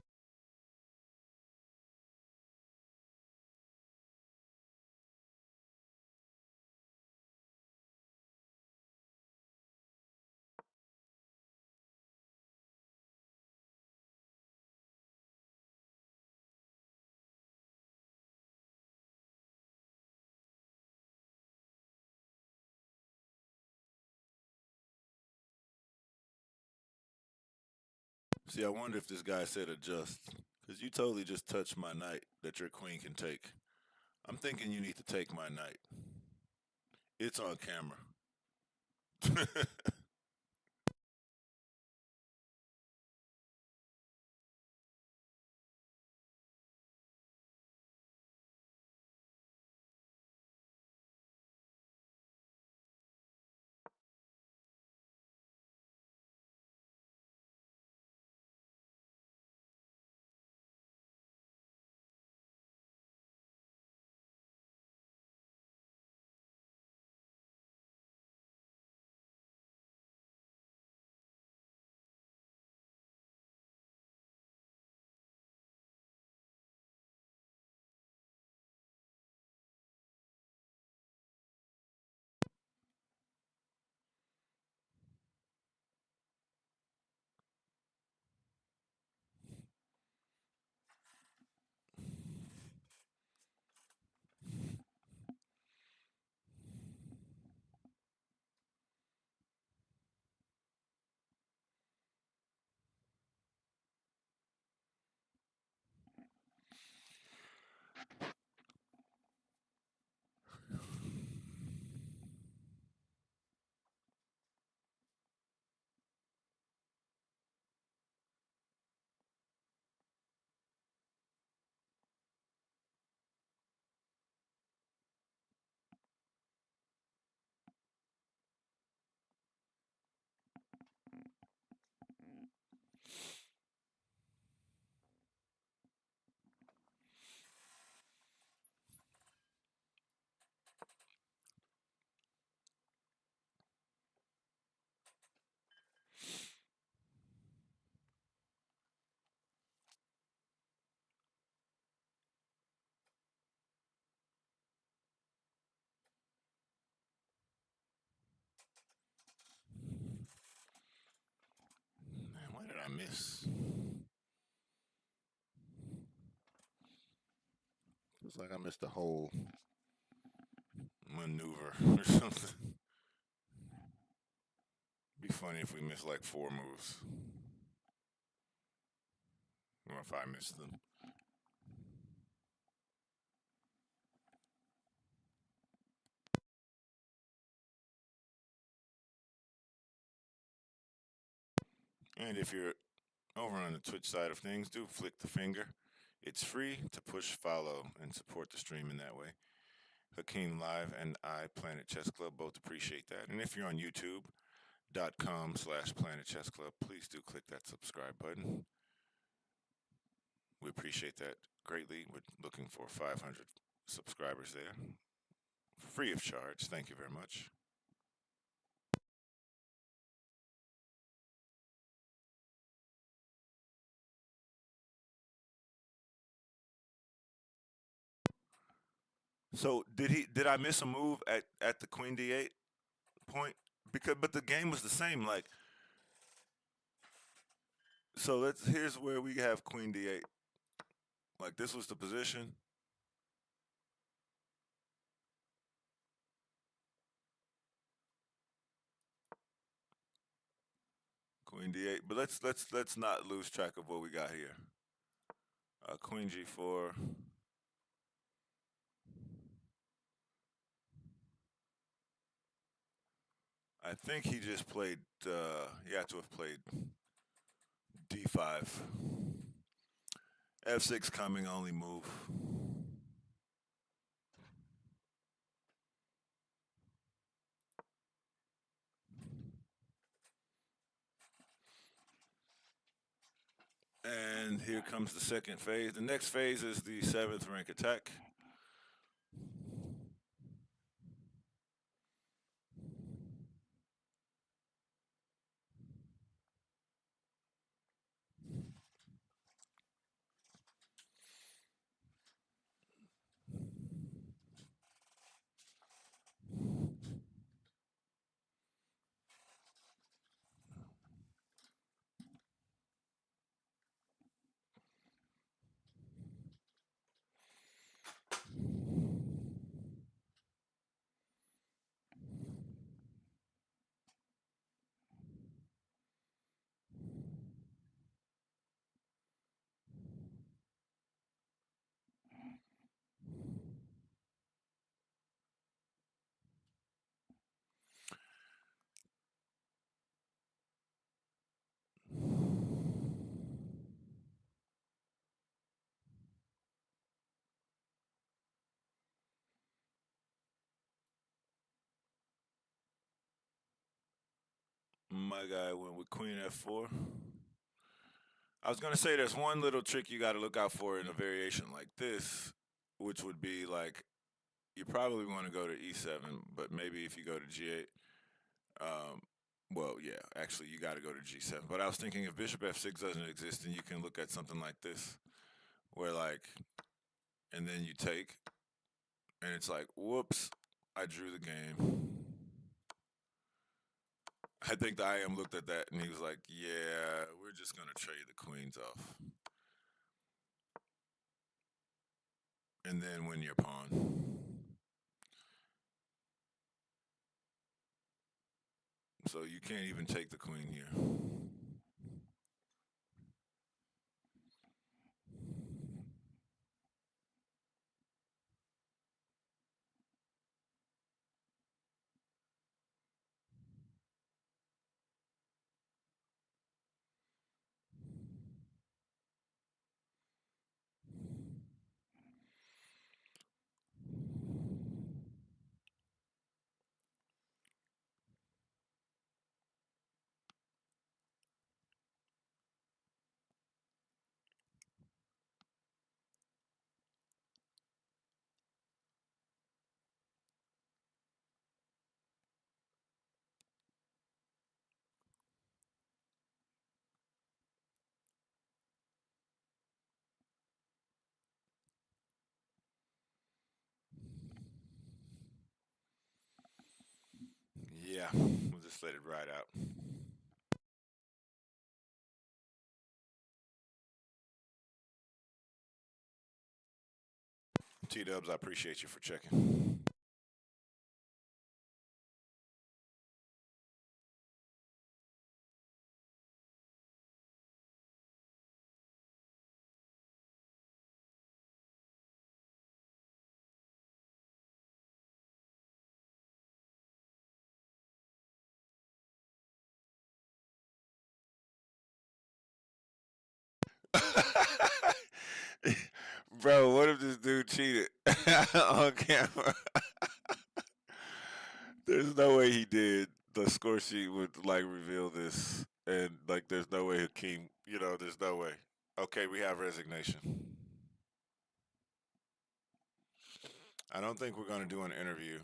See, I wonder if this guy said adjust. Because you totally just touched my knight that your queen can take. I'm thinking you need to take my knight. It's on camera. Man, what did I miss? Looks like I missed a whole maneuver or something. Be funny if we missed like four moves. Or if I missed them. And if you're over on the Twitch side of things, do flick the finger. It's free to push follow and support the stream in that way. Hakeem Live and I, Planet Chess Club, both appreciate that. And if you're on YouTube.com/Planet Chess Club, please do click that subscribe button. We appreciate that greatly. We're looking for 500 subscribers there, free of charge. Thank you very much. So did I miss a move at the Queen D8 point? Because but the game was the same. Like so, here's where we have Queen D8. Like this was the position. Queen D8. But let's not lose track of what we got here. Queen G4. I think he just played. He had to have played D5. F6 coming only move. And here comes the second phase. The next phase is the 7th rank attack. My guy went with Queen F4. I was gonna say there's one little trick you got to look out for in a variation like this, which would be like you probably want to go to E7, but maybe if you go to G8, um, well, yeah, actually you got to go to G7. But I was thinking if Bishop F6 doesn't exist, then you can look at something like this, where like, and then you take, and it's like, whoops, I drew the game. I think the IM looked at that and he was like, yeah, we're just gonna trade the queens off, and then win your pawn. So you can't even take the queen here. Yeah, we'll just let it ride out. T Dubs, I appreciate you for checking. Bro, what if this dude cheated on camera? There's no way he did. The score sheet would like reveal this, and like, there's no way Hakeem. There's no way. Okay, we have resignation. I don't think we're gonna do an interview.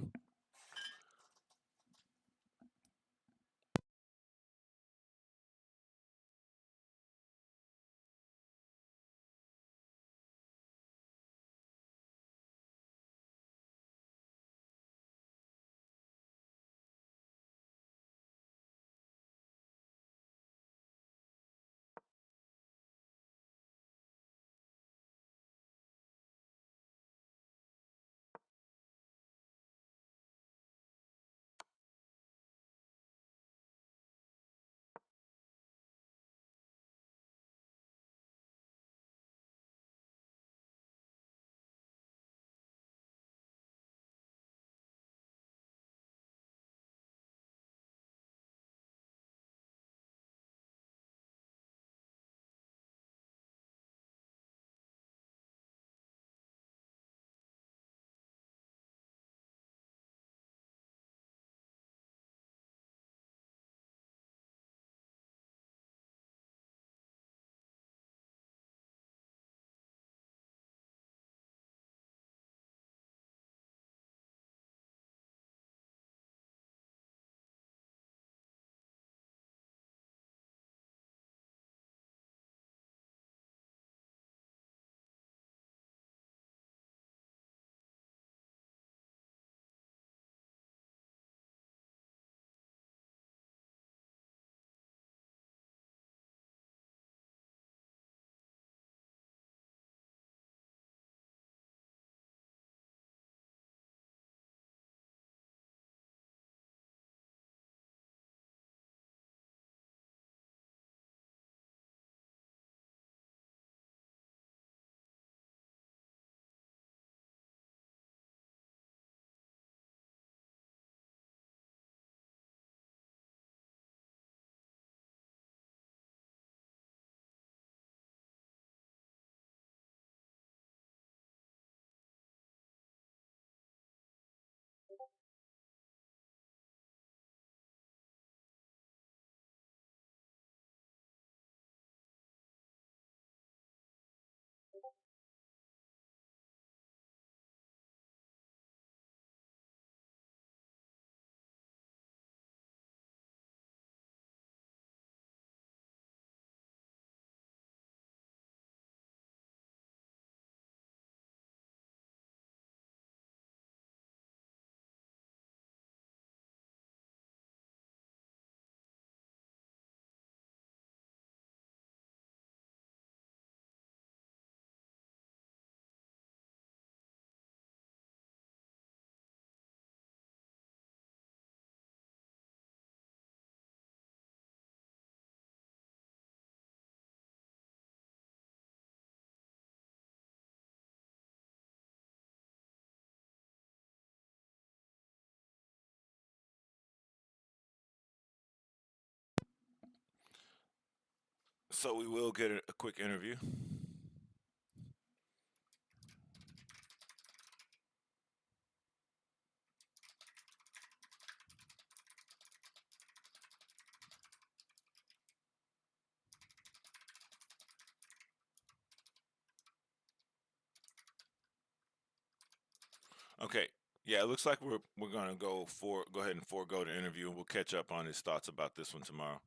So we will get a quick interview. Okay. Yeah, it looks like we're gonna go ahead and forego the interview, and we'll catch up on his thoughts about this one tomorrow.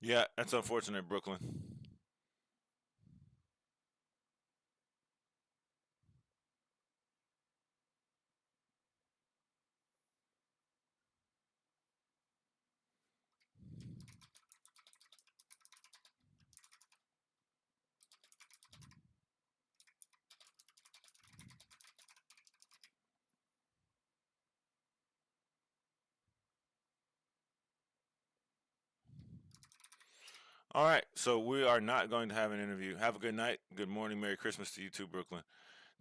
Yeah, that's unfortunate, Brooklyn. All right, so we are not going to have an interview. Have a good night. Good morning. Merry Christmas to you too, Brooklyn.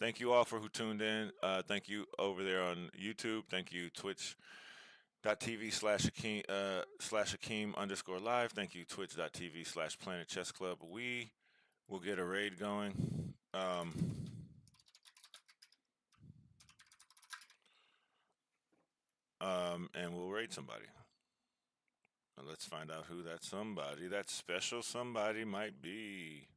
Thank you all for who tuned in. Thank you over there on YouTube. Thank you, twitch.tv/Hakeem underscore live. Thank you, twitch.tv /Planet Chess Club. We will get a raid going. And we'll raid somebody. Let's find out who that somebody, that special somebody might be.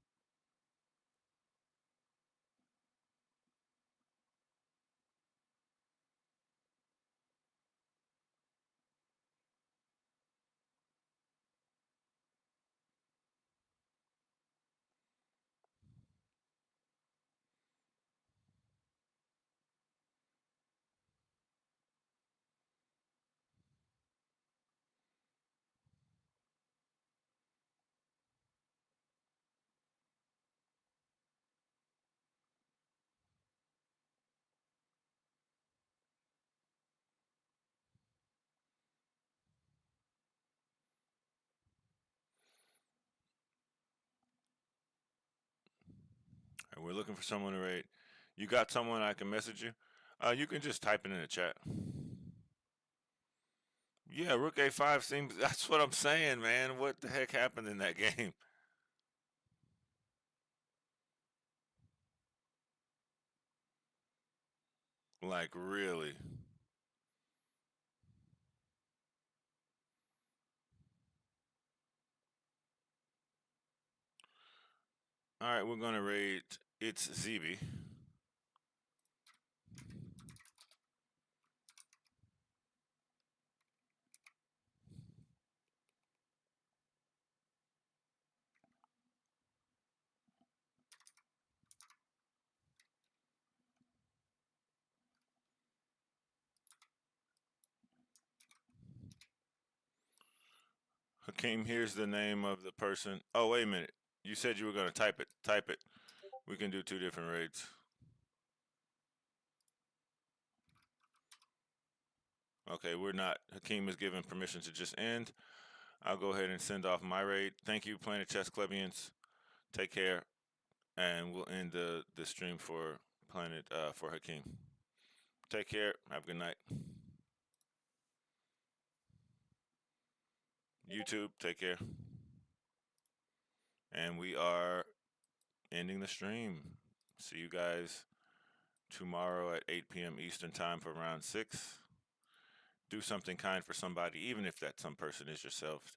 And we're looking for someone to raid. You got someone I can message you? You can just type it in the chat. Yeah, Rook A5 seems. That's what I'm saying, man. What the heck happened in that game? Like, really? All right, we're gonna raid. It's ZB. Hakeem, here's the name of the person. Oh, wait a minute. You said you were gonna type it. Type it. We can do two different raids. Okay, we're not. Hakeem is given permission to just end. I'll go ahead and send off my raid. Thank you, Planet Chess Clubians. Take care, and we'll end the stream for Planet for Hakeem. Take care. Have a good night. YouTube, take care. And we are ending the stream. See you guys tomorrow at 8 p.m. Eastern Time for round 6. Do something kind for somebody, even if that some person is yourself.